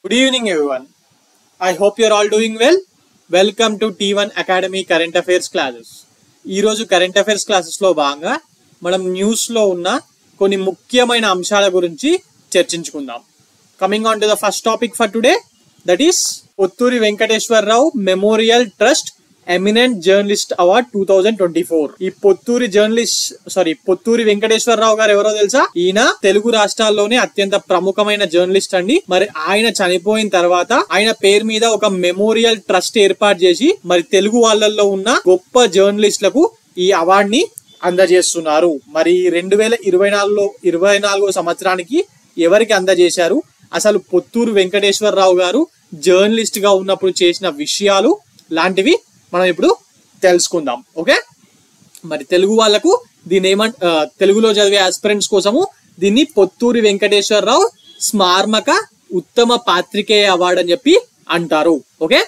Good evening, everyone. I hope you're all doing well. Welcome to T1 Academy Current Affairs classes. ఈ రోజు current affairs classes లో భాగంగా మనం news లో ఉన్న కొన్ని ముఖ్యమైన అంశాల గురించి చర్చించుకుందాం. Coming on to the first topic for today, that is Potturi Venkateswara Rao memorial trust eminent journalist award 2024. ఈ పొత్తూరి వెంకటేశ్వరరావు గారు ఎవరో తెలుసా? ఈయన తెలుగు రాష్ట్రాల్లోనే అత్యంత ప్రముఖమైన జర్నలిస్ట్ అండి. మరి ఆయన చనిపోయిన తర్వాత ఆయన పేరు మీద ఒక మెమోరియల్ ట్రస్ట్ ఏర్పాటు చేసి మరి తెలుగు వాళ్ళల్లో ఉన్న గొప్ప జర్నలిస్టులకు ఈ అవార్డ్ ని అందజేస్తున్నారు. మరి 2024 సంవత్సరానికి ఎవరికి అందజేశారు, అసలు పొత్తూరు వెంకటేశ్వరరావు గారు జర్నలిస్ట్ గా ఉన్నప్పుడు చేసిన విషయాలు లాంటివి మనం ఇప్పుడు తెలుసుకుందాం. ఓకే, మరి తెలుగు వాళ్ళకు దీని తెలుగులో చదివే ఆస్పిరెంట్స్ కోసము దీన్ని పొత్తూరి వెంకటేశ్వరరావు స్మారక ఉత్తమ పాత్రికేయ అవార్డు అని చెప్పి అంటారు. ఓకే,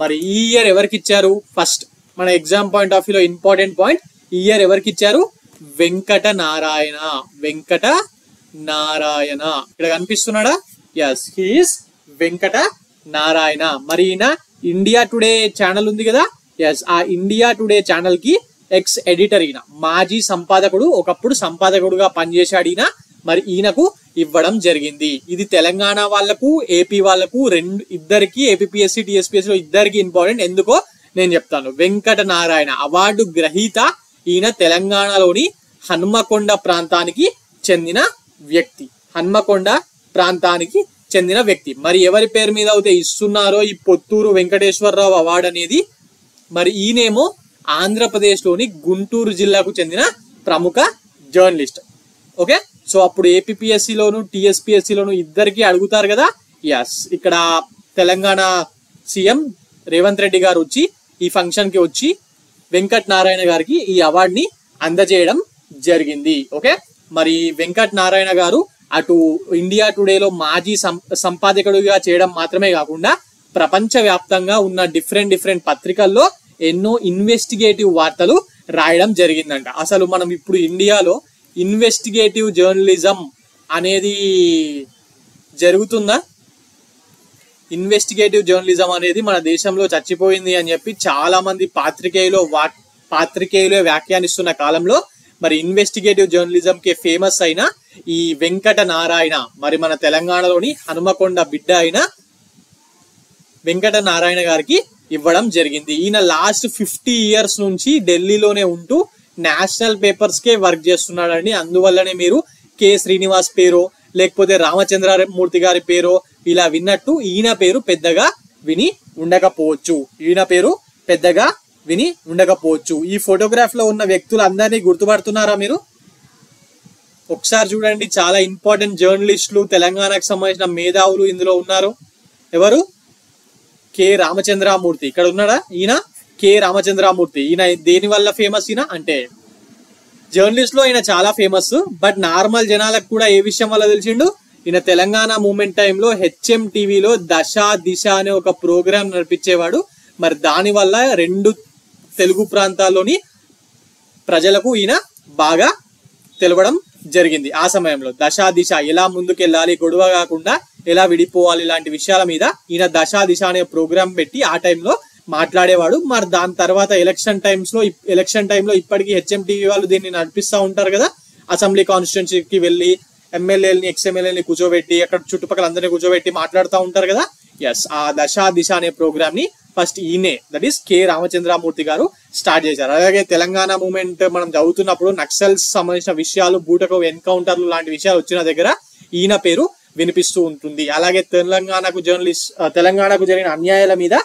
మరి ఈ ఇయర్ ఎవరికి ఇచ్చారు? ఫస్ట్ మన ఎగ్జామ్ పాయింట్ ఆఫ్ వ్యూలో ఇంపార్టెంట్ పాయింట్, ఈ ఇయర్ ఎవరికి ఇచ్చారు? వెంకట నారాయణ. ఇక్కడ కనిపిస్తున్నాడా? Yes, he is Venkata Narayana. మరి ఈయన ఇండియా టుడే ఛానల్ ఉంది కదా, ఎస్, ఆ ఇండియా టుడే ఛానల్ కి ఎక్స్ ఎడిటర్. ఈయన మాజీ సంపాదకుడు, ఒకప్పుడు సంపాదకుడుగా పనిచేశాడు ఈయన. మరి ఈయనకు ఇవ్వడం జరిగింది. ఇది తెలంగాణ వాళ్లకు, ఏపీ వాళ్లకు ఇద్దరికి, ఏపీఎస్సి టీఎస్పీఎస్సి లో ఇద్దరికి ఇంపార్టెంట్. ఎందుకో నేను చెప్తాను. వెంకట నారాయణ అవార్డు గ్రహీత ఈయన తెలంగాణలోని హన్మకొండ ప్రాంతానికి చెందిన వ్యక్తి. మరి ఎవరి పేరు మీద అయితే ఇస్తున్నారో ఈ పొత్తూరు వెంకటేశ్వరరావు అవార్డు అనేది, మరి ఈయనేమో ఆంధ్రప్రదేశ్ లోని గుంటూరు జిల్లాకు చెందిన ప్రముఖ జర్నలిస్ట్. ఓకే, సో అప్పుడు ఏపీఎస్సిలోను టీఎస్పీఎస్సిలోను ఇద్దరికి అడుగుతారు కదా. ఎస్, ఇక్కడ తెలంగాణ సీఎం రేవంత్ రెడ్డి గారు వచ్చి ఈ ఫంక్షన్ కి వచ్చి వెంకట నారాయణ గారికి ఈ అవార్డుని అందజేయడం జరిగింది. ఓకే, మరి వెంకట నారాయణ గారు అటు ఇండియా టుడేలో మాజీ సంపాదకుడిగా చేయడం మాత్రమే కాకుండా ప్రపంచ వ్యాప్తంగా ఉన్న డిఫరెంట్ పత్రికల్లో ఎన్నో ఇన్వెస్టిగేటివ్ వార్తలు రాయడం జరిగిందంట. అసలు మనం ఇప్పుడు ఇండియాలో ఇన్వెస్టిగేటివ్ జర్నలిజం అనేది జరుగుతుందా? ఇన్వెస్టిగేటివ్ జర్నలిజం అనేది మన దేశంలో చచ్చిపోయింది అని చెప్పి చాలా మంది పాత్రికేయులు వ్యాఖ్యానిస్తున్న కాలంలో మరి ఇన్వెస్టిగేటివ్ జర్నలిజం కి ఫేమస్ అయిన ఈ వెంకట నారాయణ, మరి మన తెలంగాణలోని హనుమకొండ బిడ్డ అయిన వెంకట నారాయణ గారికి ఇవ్వడం జరిగింది. ఈయన లాస్ట్ 50 years నుంచి ఢిల్లీలోనే ఉంటూ నేషనల్ పేపర్స్ కే వర్క్ చేస్తున్నాడండి. అందువల్లనే మీరు కె శ్రీనివాస్ పేరో లేకపోతే రామచంద్రమూర్తి గారి పేరో ఇలా విన్నట్టు ఈయన పేరు పెద్దగా విని ఉండకపోవచ్చు. ఈ ఫోటోగ్రాఫ్ లో ఉన్న వ్యక్తులు అందరినీ గుర్తుపడుతున్నారా మీరు? ఒకసారి చూడండి, చాలా ఇంపార్టెంట్ జర్నలిస్టులు, తెలంగాణకు సంబంధించిన మేధావులు ఇందులో ఉన్నారు. ఎవరు? కె రామచంద్రమూర్తి. ఇక్కడ ఉన్నాడా? ఈయన కె రామచంద్రమూర్తి. ఈయన దేని వల్ల ఫేమస్? ఈయన అంటే జర్నలిస్ట్ లో ఈయన చాలా ఫేమస్. బట్ నార్మల్ జనాలకు కూడా ఏ విషయం వల్ల తెలిసిండు? ఈయన తెలంగాణ మూమెంట్ టైంలో హెచ్ఎం టీవీలో దశ దిశ అనే ఒక ప్రోగ్రామ్ నడిపించేవాడు. మరి దాని వల్ల 2 తెలుగు ప్రాంతాల్లోని ప్రజలకు ఈయన బాగా తెలవడం జరిగింది. ఆ సమయంలో దశ దిశ, ఎలా ముందుకెళ్ళాలి, గొడవ కాకుండా ఎలా విడిపోవాలి, ఇలాంటి విషయాల మీద ఈయన దశ దిశ అనే ప్రోగ్రామ్ పెట్టి ఆ టైంలో మాట్లాడేవాడు. మరి దాని తర్వాత ఎలక్షన్ టైంలో ఇప్పటికీ హెచ్ఎం టీవీ వాళ్ళు దీన్ని నడిపిస్తూ ఉంటారు కదా. అసెంబ్లీ కాన్స్టిట్యున్సీకి వెళ్ళి ఎమ్మెల్యేలని ఎక్స్ఎమ్మెల్యేని కూర్చోబెట్టి అక్కడ చుట్టుపక్కల అందరినీ కూర్చోబెట్టి మాట్లాడుతూ ఉంటారు కదా. ఎస్, ఆ దశ దిశ అనే ప్రోగ్రామ్ ని ఫస్ట్ ఈయనే, దట్ ఈస్ కె రామచంద్రమూర్తి గారు స్టార్ట్ చేశారు. అలాగే తెలంగాణ మూమెంట్ మనం చదువుతున్నప్పుడు నక్సల్స్ సంబంధించిన విషయాలు, బూటకు ఎన్కౌంటర్లు లాంటి విషయాలు వచ్చిన దగ్గర ఈయన పేరు వినిపిస్తూ ఉంటుంది. అలాగే తెలంగాణకు జరిగిన అన్యాయాల మీద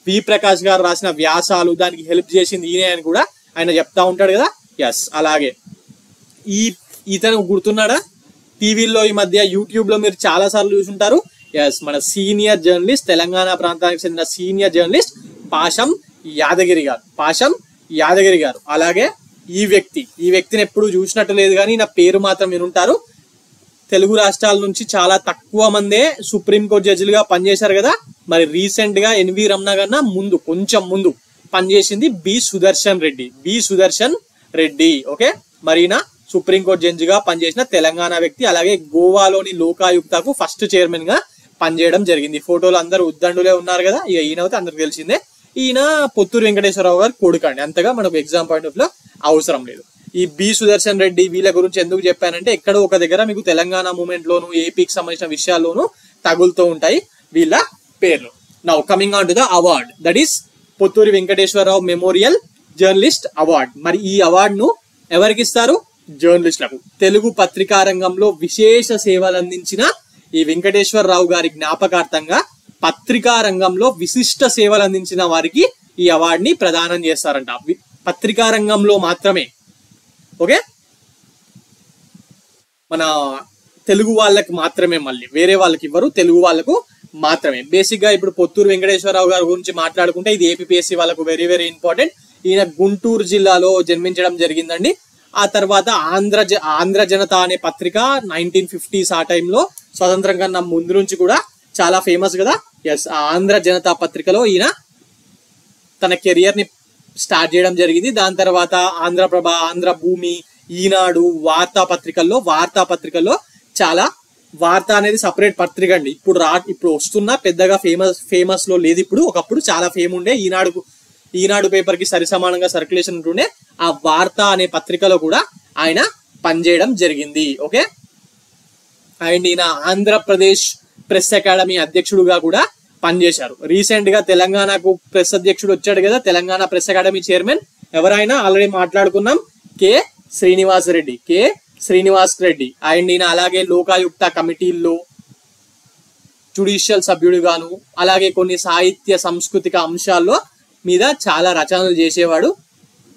వి ప్రకాష్ గారు రాసిన వ్యాసాలు, దానికి హెల్ప్ చేసింది ఈయనే అని కూడా ఆయన చెప్తా ఉంటాడు కదా. ఎస్, అలాగే ఇతను గుర్తున్నాడా? టీవీల్లో ఈ మధ్య యూట్యూబ్ లో మీరు చాలా సార్లు చూసుంటారు. ఎస్, మన సీనియర్ జర్నలిస్ట్, తెలంగాణ ప్రాంతానికి చెందిన సీనియర్ జర్నలిస్ట్ పాషం యాదగిరి గారు. అలాగే ఈ వ్యక్తిని ఎప్పుడు చూసినట్టు లేదు కానీ నా పేరు మాత్రం వినుంటారు. తెలుగు రాష్ట్రాల నుంచి చాలా తక్కువ మందే సుప్రీంకోర్టు జడ్జిలుగా పనిచేశారు కదా. మరి రీసెంట్ గా ఎన్వి రమణ కన్నా కొంచెం ముందు పనిచేసింది బి సుదర్శన్ రెడ్డి. ఓకే, మరి ఈయన సుప్రీంకోర్టు జడ్జిగా పనిచేసిన తెలంగాణ వ్యక్తి. అలాగే గోవాలోని లోకాయుక్తకు ఫస్ట్ చైర్మన్ గా పనిచేయడం జరిగింది. ఫోటోలు అందరూ ఉద్దండులే ఉన్నారు కదా, ఇక ఈయన అయితే అందరికి తెలిసిందే. ఈయన పొత్తూరు వెంకటేశ్వరరావు గారు కొడుకు అండి, అంతగా మనకు ఎగ్జామ్ పాయింట్ ఆఫ్ లో అవసరం లేదు. ఈ బి సుదర్శన్ రెడ్డి వీళ్ళ గురించి ఎందుకు చెప్పానంటే, ఎక్కడో ఒక దగ్గర మీకు తెలంగాణ మూమెంట్ లోను ఏపీకి సంబంధించిన విషయాల్లోనూ తగులుతూ ఉంటాయి వీళ్ళ పేర్లు. Now coming on to the award, that is Potturi Venkateswara Rao memorial journalist award. మరి ఈ అవార్డును ఎవరికి ఇస్తారు? జర్నలిస్టులకు. తెలుగు పత్రికా రంగంలో విశేష సేవలు అందించిన ఈ వెంకటేశ్వరరావు గారి జ్ఞాపకార్థంగా పత్రికా రంగంలో విశిష్ట సేవలు అందించిన వారికి ఈ అవార్డుని ప్రదానం చేస్తారంట. పత్రికా రంగంలో మాత్రమే, ఓకే, మన తెలుగు వాళ్ళకి మాత్రమే, మళ్ళీ వేరే వాళ్ళకి ఇవ్వరు, తెలుగు వాళ్ళకు మాత్రమే. బేసిక్ గా ఇప్పుడు పొత్తూరు వెంకటేశ్వరరావు గారి గురించి మాట్లాడుకుంటే ఇది ఏపీఎస్సీ వాళ్ళకు వెరీ వెరీ ఇంపార్టెంట్. ఈయన గుంటూరు జిల్లాలో జన్మించడం జరిగిందండి. ఆ తర్వాత ఆంధ్ర జనత అనే పత్రిక 1950s ఆ టైంలో, స్వతంత్రం కన్నా ముందు నుంచి కూడా చాలా ఫేమస్ కదా. ఎస్, ఆ ఆంధ్ర జనత పత్రికలో ఈయన తన కెరియర్ ని స్టార్ట్ చేయడం జరిగింది. దాని తర్వాత ఆంధ్రప్రభ, ఆంధ్రభూమి, ఈనాడు వార్తాపత్రికల్లో చాలా, వార్త అనేది సపరేట్ పత్రిక అండి. ఇప్పుడు వస్తున్నా పెద్దగా ఫేమస్ లో లేదు. ఒకప్పుడు చాలా ఫేమ్ ఉండే. ఈనాడు పేపర్ కి సరి సమానంగా సర్క్యులేషన్ ఉంటుండే. ఆ వార్త అనే పత్రికలో కూడా ఆయన పనిచేయడం జరిగింది. ఓకే, అండ్ ఈయన ఆంధ్రప్రదేశ్ ప్రెస్ అకాడమీ అధ్యక్షుడుగా కూడా పనిచేశారు. రీసెంట్ గా తెలంగాణకు ప్రెస్ అధ్యక్షుడు వచ్చాడు కదా, తెలంగాణ ప్రెస్ అకాడమీ చైర్మన్ ఎవరైనా ఆల్రెడీ మాట్లాడుకున్నాం, కె శ్రీనివాస్ రెడ్డి. అండ్ ఈయన అలాగే లోకాయుక్త కమిటీల్లో జుడిషియల్ సభ్యుడుగాను, అలాగే కొన్ని సాహిత్య సాంస్కృతిక అంశాల్లో మీద చాలా రచనలు చేసేవాడు.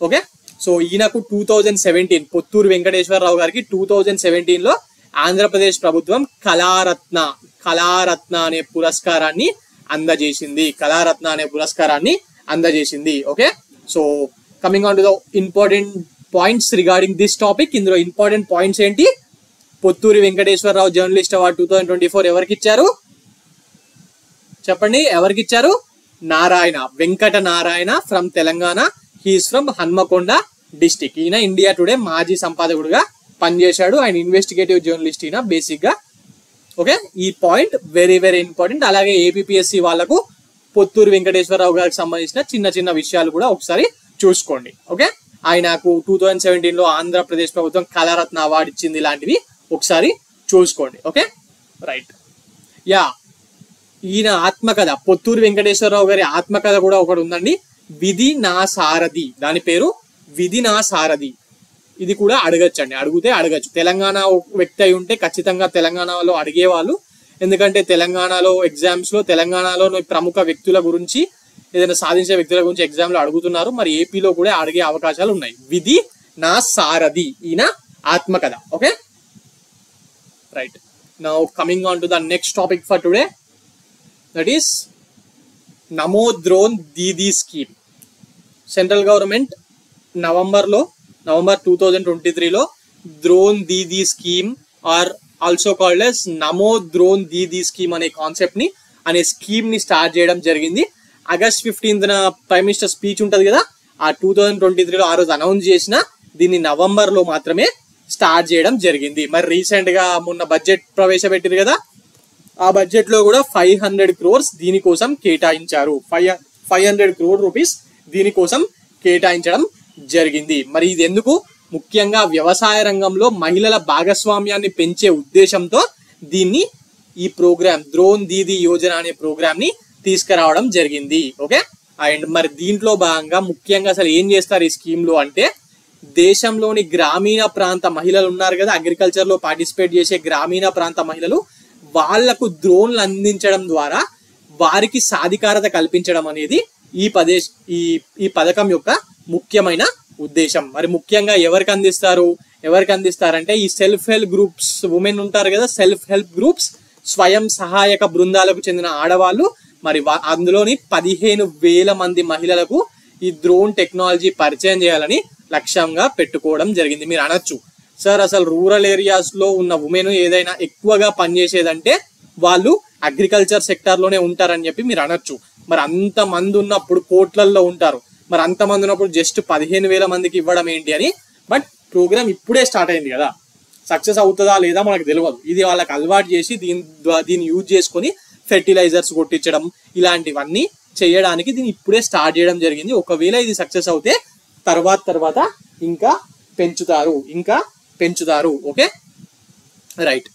ఓకే, సో ఈయనకు 2017 పొత్తూరు వెంకటేశ్వరరావు గారికి 2017లో ఆంధ్రప్రదేశ్ ప్రభుత్వం కళారత్న అనే పురస్కారాన్ని అందజేసింది. Okay, so coming on to the important points regarding this topic. ఇందులో ఇంపార్టెంట్ పాయింట్స్ ఏంటి? పొత్తూరి వెంకటేశ్వరరావు జర్నలిస్ట్ అవార్డు 2024 ఎవరికి ఇచ్చారు చెప్పండి? ఎవరికి ఇచ్చారు? Venkata Narayana from Telangana. He is from Hanamkonda district. ఈయన ఇండియా టుడే మాజీ సంపాదకుడుగా పనిచేశాడు. ఆయన ఇన్వెస్టిగేటివ్ జర్నలిస్ట్ ఈయన బేసిక్ గా. ఓకే, ఈ పాయింట్ వెరీ వెరీ ఇంపార్టెంట్. అలాగే ఏపీఎస్సీ వాళ్లకు పొత్తూరు వెంకటేశ్వరరావు గారికి సంబంధించిన చిన్న చిన్న విషయాలు కూడా ఒకసారి చూసుకోండి. ఓకే, ఆయనకు 2017లో ఆంధ్రప్రదేశ్ ప్రభుత్వం కళారత్న అవార్డు ఇచ్చింది. ఇలాంటివి ఒకసారి చూసుకోండి. Okay, right. యా, ఈయన ఆత్మకథ, పొత్తూరు వెంకటేశ్వరరావు గారి ఆత్మకథ కూడా ఒకటి ఉందండి, విధి నా సారథి. దాని పేరు విధి నా సారథి. ఇది కూడా అడగచ్చు. తెలంగాణ వ్యక్తి అయి ఉంటే ఖచ్చితంగా తెలంగాణలో అడిగేవాళ్ళు. ఎందుకంటే తెలంగాణలో ఎగ్జామ్స్ లో తెలంగాణలో ప్రముఖ వ్యక్తుల గురించి, ఏదైనా సాధించే వ్యక్తుల గురించి ఎగ్జామ్ లో అడుగుతున్నారు. మరి ఏపీలో కూడా అడిగే అవకాశాలు ఉన్నాయి. విధి నా సారథి ఈయన ఆత్మకథ. Okay, right. Now coming on to the next topic for today, that is Namo drone Didi scheme. Central government November 2023లో drone Didi scheme are also called as Namo drone Didi scheme అనే స్కీమ్ ని స్టార్ట్ చేయడం జరిగింది. August 15th prime minister speech ఉంటది కదా, ఆ 2023లో ఆ రోజు అనౌన్స్ చేసిన దీన్ని నవంబర్ లో మాత్రమే స్టార్ట్ చేయడం జరిగింది. మరి రీసెంట్ గా మొన్న బడ్జెట్ ప్రవేశపెట్టారు కదా, ఆ బడ్జెట్ లో కూడా 500 crores దీనికోసం కేటాయించారు. 500 crore రూపీస్ దీనికోసం కేటాయించడం జరిగింది. మరి ఇది ఎందుకు? ముఖ్యంగా వ్యవసాయ రంగంలో మహిళల భాగస్వామ్యాన్ని పెంచే ఉద్దేశంతో ఈ ప్రోగ్రామ్ డ్రోన్ దీదీ యోజన అనే ప్రోగ్రామ్ ని తీసుకురావడం జరిగింది. ఓకే, అండ్ మరి దీంట్లో భాగంగా ముఖ్యంగా అసలు ఏం చేస్తారు ఈ స్కీమ్ లో అంటే, దేశంలోని గ్రామీణ ప్రాంత మహిళలు ఉన్నారు కదా, అగ్రికల్చర్ లో పార్టిసిపేట్ చేసే గ్రామీణ ప్రాంత మహిళలు, వాళ్లకు డ్రోన్లు అందించడం ద్వారా వారికి సాధికారత కల్పించడం అనేది ఈ పథకం యొక్క ముఖ్యమైన ఉద్దేశం. మరి ముఖ్యంగా ఎవరికి అందిస్తారంటే ఈ సెల్ఫ్ హెల్ప్ గ్రూప్స్, ఉమెన్ ఉంటారు కదా, సెల్ఫ్ హెల్ప్ గ్రూప్స్, స్వయం సహాయక బృందాలకు చెందిన ఆడవాళ్ళు. మరి అందులోని 15,000 మంది మహిళలకు ఈ డ్రోన్ టెక్నాలజీ పరిచయం చేయాలని లక్ష్యంగా పెట్టుకోవడం జరిగింది. మీరు అనొచ్చు, సార్ అసలు రూరల్ ఏరియాస్ లో ఉన్న ఉమెన్ ఏదైనా ఎక్కువగా పనిచేసేదంటే వాళ్ళు అగ్రికల్చర్ సెక్టార్ లోనే ఉంటారని చెప్పి మీరు అనొచ్చు. మరి అంత మంది ఉన్నప్పుడు కోట్లల్లో ఉంటారు, మరి అంతమంది ఉన్నప్పుడు జస్ట్ 15,000 మందికి ఇవ్వడం ఏంటి అని. బట్ ప్రోగ్రామ్ ఇప్పుడే స్టార్ట్ అయింది కదా, సక్సెస్ అవుతుందా లేదా మనకు తెలియదు. ఇది వాళ్ళకి అలవాటు చేసి దీన్ని యూజ్ చేసుకొని ఫెర్టిలైజర్స్ కొట్టించడం ఇలాంటివన్నీ చేయడానికి దీన్ని ఇప్పుడే స్టార్ట్ చేయడం జరిగింది. ఒకవేళ ఇది సక్సెస్ అవుతే తర్వాత ఇంకా పెంచుతారు. Okay right.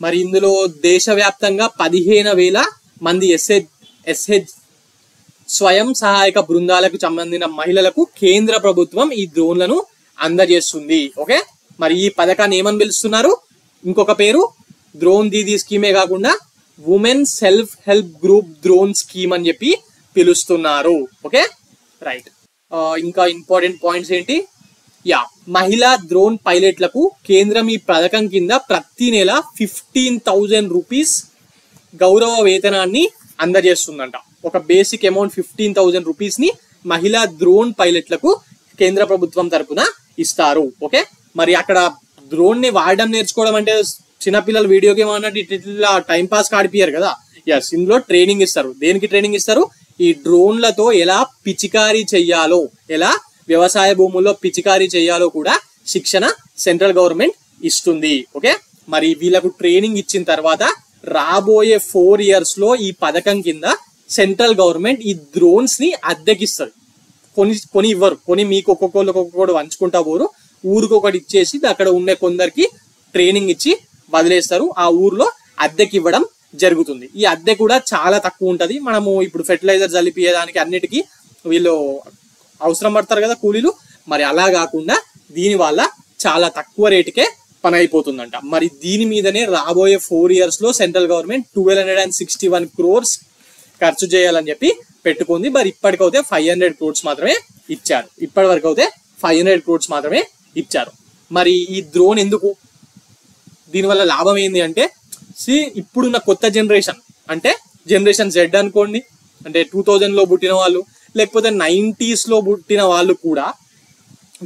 మరి ఇందులో దేశవ్యాప్తంగా 15,000 మంది ఎస్హెచ్ స్వయం సహాయక బృందాలకు సంబంధించిన మహిళలకు కేంద్ర ప్రభుత్వం ఈ డ్రోన్లను అందజేస్తుంది. ఓకే మరి ఈ పథకాన్ని ఏమని పిలుస్తున్నారు? ఇంకొక పేరు డ్రోన్ దీదీ స్కీమే కాకుండా women self help group drone scheme అని చెప్పి పిలుస్తున్నారు. Okay right. ఇంకా ఇంపార్టెంట్ పాయింట్స్ ఏంటి? మహిళా డ్రోన్ పైలట్లకు కేంద్రం ఈ పథకం కింద ప్రతి నెల 15,000 రూపీస్ గౌరవ వేతనాన్ని అందజేస్తుందంట. ఒక బేసిక్ అమౌంట్ 15,000 రూపీస్ ని మహిళా డ్రోన్ పైలట్లకు కేంద్ర ప్రభుత్వం తరపున ఇస్తారు. ఓకే మరి అక్కడ డ్రోన్ ని వాడడం నేర్చుకోవడం అంటే చిన్నపిల్లలు వీడియో గేమ్ అన్నట్టు ఇట్లా టైం పాస్ కాడిపియారు కదా. ఎస్, ఇందులో ట్రైనింగ్ ఇస్తారు. దేనికి ట్రైనింగ్ ఇస్తారు? ఈ డ్రోన్లతో ఎలా పిచికారీ చెయ్యాలో, ఎలా వ్యవసాయ భూముల్లో పిచికారీ చేయాలో కూడా శిక్షణ సెంట్రల్ గవర్నమెంట్ ఇస్తుంది. ఓకే మరి వీళ్ళకు ట్రైనింగ్ ఇచ్చిన తర్వాత రాబోయే 4 years లో ఈ పథకం కింద సెంట్రల్ గవర్నమెంట్ ఈ డ్రోన్స్ ని అద్దెకిస్తుంది. కొని ఇవ్వరు, కొని మీకు ఒక్కొక్కరు వంచుకుంటా పోరు. ఊరికి ఒకటి ఇచ్చేసి అక్కడ ఉండే కొందరికి ట్రైనింగ్ ఇచ్చి వదిలేస్తారు. ఆ ఊర్లో అద్దెకి ఇవ్వడం జరుగుతుంది. ఈ అద్దె కూడా చాలా తక్కువ ఉంటది. మనము ఇప్పుడు ఫెర్టిలైజర్ చల్లిపియడానికి అన్నిటికీ వీళ్ళు అవసరం పడతారు కదా కూలీలు. మరి అలా కాకుండా దీని వల్ల చాలా తక్కువ రేటుకే పని అయిపోతుందంట. మరి దీని మీదనే రాబోయే 4 years లో సెంట్రల్ గవర్నమెంట్ 1261 crores ఖర్చు చేయాలని చెప్పి పెట్టుకుంది. మరి ఇప్పటికైతే 500 crores మాత్రమే ఇచ్చారు. ఇప్పటి వరకు అయితే 500 crores మాత్రమే ఇచ్చారు. మరి ఈ డ్రోన్ ఎందుకు? దీనివల్ల లాభం ఏంది అంటే, ఇప్పుడున్న కొత్త జనరేషన్ అంటే జనరేషన్ Z అనుకోండి, అంటే 2000 లో పుట్టిన వాళ్ళు, లేకపోతే 90s లో పుట్టిన వాళ్ళు కూడా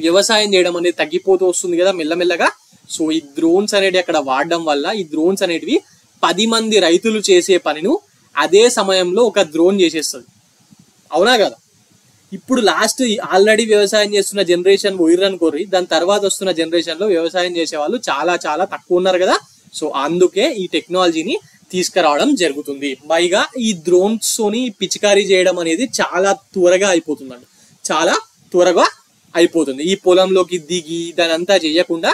వ్యవసాయం చేయడం అనేది తగ్గిపోతూ వస్తుంది కదా మెల్లమెల్లగా. సో ఈ డ్రోన్స్ అనేవి అక్కడ వాడడం వల్ల ఈ డ్రోన్స్ అనేటివి 10 మంది రైతులు చేసే పనిను అదే సమయంలో ఒక డ్రోన్ చేసేస్తుంది. అవునా కదా? ఇప్పుడు లాస్ట్ ఆల్రెడీ వ్యవసాయం చేస్తున్న జనరేషన్ పోయిర్రనుకోర్రి, దాని తర్వాత వస్తున్న జనరేషన్ లో వ్యవసాయం చేసే వాళ్ళు చాలా చాలా తక్కువ ఉన్నారు కదా. సో అందుకే ఈ టెక్నాలజీని తీసుకురావడం జరుగుతుంది. పైగా ఈ డ్రోన్స్ తోని పిచికారీ చేయడం అనేది చాలా త్వరగా అయిపోతుందండి. చాలా త్వరగా అయిపోతుంది. ఈ పొలంలోకి దిగి దాని అంతా చేయకుండా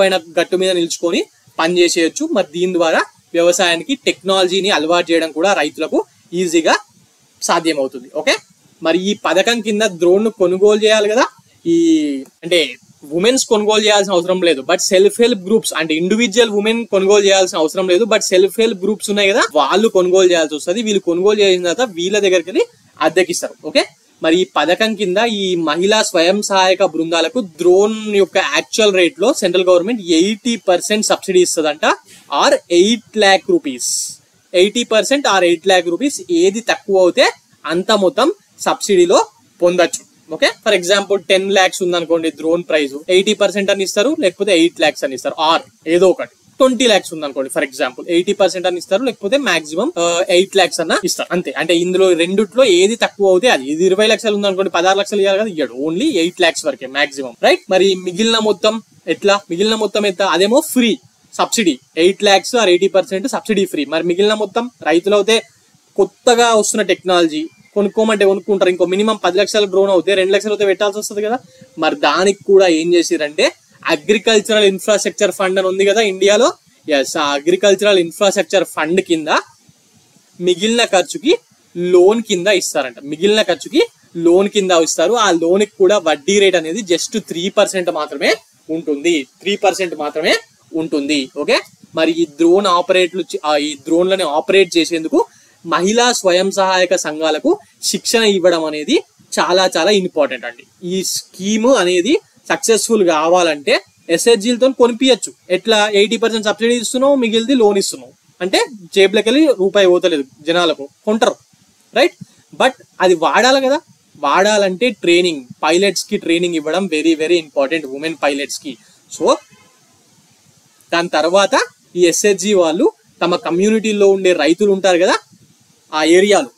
పైన గట్టు మీద నిల్చుకొని పని చేసేయచ్చు. మరి దీని ద్వారా వ్యవసాయానికి టెక్నాలజీని అలవాటు చేయడం కూడా రైతులకు ఈజీగా సాధ్యమవుతుంది. ఓకే మరి ఈ పథకం కింద డ్రోన్ ను కొనుగోలు చేయాలి కదా. అంటే ఉమెన్స్ కొనుగోలు చేయాల్సిన అవసరం లేదు, బట్ సెల్ఫ్ హెల్ప్ గ్రూప్స్ అంటే ఇండివిజువల్ ఉమెన్ కొనుగోలు చేయాల్సిన అవసరం లేదు, బట్ సెల్ఫ్ హెల్ప్ గ్రూప్స్ ఉన్నాయి కదా, వాళ్ళు కొనుగోలు చేయాల్సి వస్తుంది. వీళ్ళు కొనుగోలు చేసిన తర్వాత వీళ్ళ దగ్గరికి వెళ్ళి అద్దెకిస్తారు. ఓకే మరి ఈ పథకం కింద ఈ మహిళా స్వయం సహాయక బృందాలకు డ్రోన్ యొక్క యాక్చువల్ రేట్ లో సెంట్రల్ గవర్నమెంట్ 80% సబ్సిడీ ఇస్తుందంట, or 8 lakh rupees. 80% or 8 lakh rupees. ఏది తక్కువ అవుతే అంత మొత్తం సబ్సిడీలో పొందొచ్చు. ఓకే ఫర్ ఎగ్జాంపుల్ 10 lakhs ఉందనుకోండి డ్రోన్ ప్రైస్, 80% అని ఇస్తారు, లేకపోతే 8 lakhs అని ఇస్తారు. ఆర్ ఏదో ఒకటి 20 lakhs ఉందనుకోండి ఫర్ ఎగ్జాంపుల్, 80% అని ఇస్తారు, లేకపోతే మాక్సిమం 8 lakhs అన్న ఇస్తారు. అంతే. అంటే ఇందులో రెండిట్లో ఏది తక్కువ అవుతే అది. ఇది 20 లక్షలు ఉందనుకోండి 16 లక్షలు ఇవ్వాలి కదా, ఇయ్యాడు. ఓన్లీ 8 lakhs వరకే మాక్సిమం, రైట్. మరి మిగిలిన మొత్తం ఎట్లా? మిగిలిన మొత్తం ఎంత? అదేమో free subsidy. 8 lakhs or 80% subsidy free. మరి మిగిలిన మొత్తం రైతులు అయితే కొత్తగా వస్తున్న టెక్నాలజీ కొనుక్కోమంటే కొనుక్కుంటారు. ఇంకో మినిమం 10 లక్షల డ్రోన్ అవుతే 2 లక్షలు అయితే పెట్టాల్సి వస్తుంది కదా. మరి దానికి కూడా ఏం చేసిరంటే అగ్రికల్చరల్ ఇన్ఫ్రాస్ట్రక్చర్ ఫండ్ అని ఉంది కదా ఇండియాలో. ఎస్, ఆ అగ్రికల్చరల్ ఇన్ఫ్రాస్ట్రక్చర్ ఫండ్ కింద మిగిలిన ఖర్చుకి లోన్ కింద ఇస్తారంట. మిగిలిన ఖర్చుకి లోన్ కింద ఇస్తారు. ఆ లోన్ కి కూడా వడ్డీ రేట్ అనేది జస్ట్ 3% మాత్రమే ఉంటుంది. 3% మాత్రమే ఉంటుంది. ఓకే మరి ఈ డ్రోన్లను ఆపరేట్ చేసేందుకు మహిళా స్వయం సహాయక సంఘాలకు శిక్షణ ఇవ్వడం అనేది చాలా చాలా ఇంపార్టెంట్ అండి. ఈ స్కీమ్ అనేది సక్సెస్ఫుల్ కావాలంటే ఎస్హెచ్జీలతో కొనిపించచ్చు. ఎట్లా? 80% సబ్సిడీ ఇస్తున్నావు, మిగిలిది లోన్ ఇస్తున్నావు అంటే జేబులకి వెళ్ళి రూపాయి పోతలేదు, జనాలకు కొంటారు, రైట్. బట్ అది వాడాలి కదా. వాడాలంటే ట్రైనింగ్, పైలట్స్ కి ట్రైనింగ్ ఇవ్వడం very very important, women pilots కి. సో దాని తర్వాత ఈ ఎస్హెచ్జీ వాళ్ళు తమ కమ్యూనిటీలో ఉండే రైతులు ఉంటారు కదా ఆ ఏరియాలో,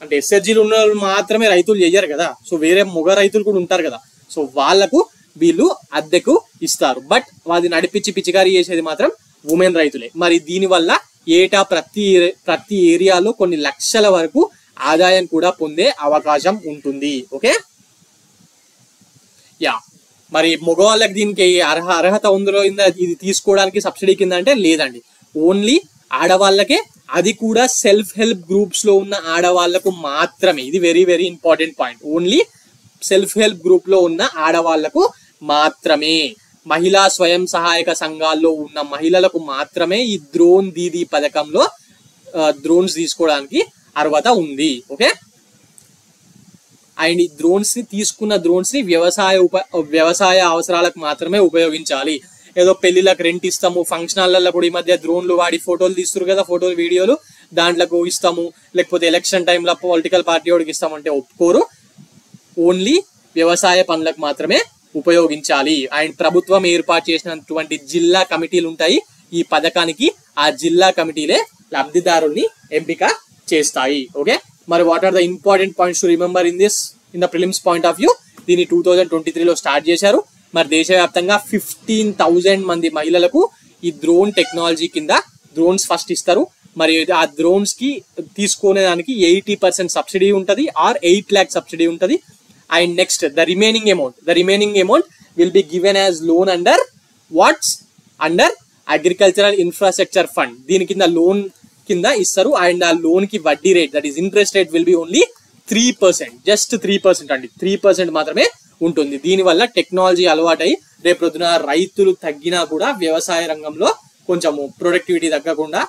అంటే ఎస్హెచ్జీలు ఉన్న వాళ్ళు మాత్రమే రైతులు చెయ్యరు కదా. సో వేరే మగ రైతులు కూడా ఉంటారు కదా. సో వాళ్లకు వీళ్ళు అద్దెకు ఇస్తారు. బట్ అది నడిపించి పిచికారీ చేసేది మాత్రం ఉమెన్ రైతులే. మరి దీని వల్ల ఏటా ప్రతి ఏరియాలో కొన్ని లక్షల వరకు ఆదాయం కూడా పొందే అవకాశం ఉంటుంది. Okay, yeah. మరి మగవాళ్ళకి దీనికి అర్హత ఉందో ఇది తీసుకోవడానికి సబ్సిడీ కింద అంటే లేదండి, ఓన్లీ ఆడవాళ్ళకే, అది కూడా సెల్ఫ్ హెల్ప్ గ్రూప్స్ లో ఉన్న ఆడవాళ్లకు మాత్రమే. ఇది very very important point. Only self help group లో ఉన్న ఆడవాళ్లకు మాత్రమే, మహిళా స్వయం సహాయక సంఘాల్లో ఉన్న మహిళలకు మాత్రమే ఈ డ్రోన్ దీదీ పథకంలో డ్రోన్స్ తీసుకోవడానికి అర్హత ఉంది. ఓకే, అండ్ ఈ తీసుకున్న డ్రోన్స్ ని వ్యవసాయ అవసరాలకు మాత్రమే ఉపయోగించాలి. ఏదో పెళ్లిళ్ళకి రెంట్ ఇస్తాము, ఫంక్షన్ హాల్లో కూడా ఈ మధ్య డ్రోన్లు వాడి ఫోటోలు తీస్తారు కదా, ఫోటోలు వీడియోలు దాంట్లోకి ఇస్తాము, లేకపోతే ఎలక్షన్ టైంలో పొలిటికల్ పార్టీ వాడికి ఇస్తామంటే ఒప్పుకోరు. ఓన్లీ వ్యవసాయ పనులకు మాత్రమే ఉపయోగించాలి. అండ్ ప్రభుత్వం ఏర్పాటు చేసినటువంటి జిల్లా కమిటీలు ఉంటాయి ఈ పథకానికి, ఆ జిల్లా కమిటీలే లబ్ధిదారుల్ని ఎంపిక చేస్తాయి. ఓకే, మరి what are the important points to remember in the prelims point of view? దీన్ని 2023లో స్టార్ట్ చేశారు. మరి దేశవ్యాప్తంగా 15,000 మంది మహిళలకు ఈ డ్రోన్ టెక్నాలజీ కింద డ్రోన్స్ ఫస్ట్ ఇస్తారు. మరి ఆ డ్రోన్స్ కి తీసుకునే దానికి 80% సబ్సిడీ ఉంటుంది, ఆర్ 8 lakh సబ్సిడీ ఉంటుంది. And next the remaining amount will be given as loan under agricultural infrastructure fund. దీని కింద లోన్ కింద ఇస్తారు. అండ్ ఆ లోన్ కి వడ్డీ rate, that is interest rate, will be only 3%, just 3% అండి, 3% మాత్రమే ఉంటుంది. దీనివల్ల టెక్నాలజీ అలవాటై రేపు పొద్దున రైతులు తగ్గినా కూడా వ్యవసాయ రంగంలో కొంచెము ప్రొడక్టివిటీ తగ్గకుండా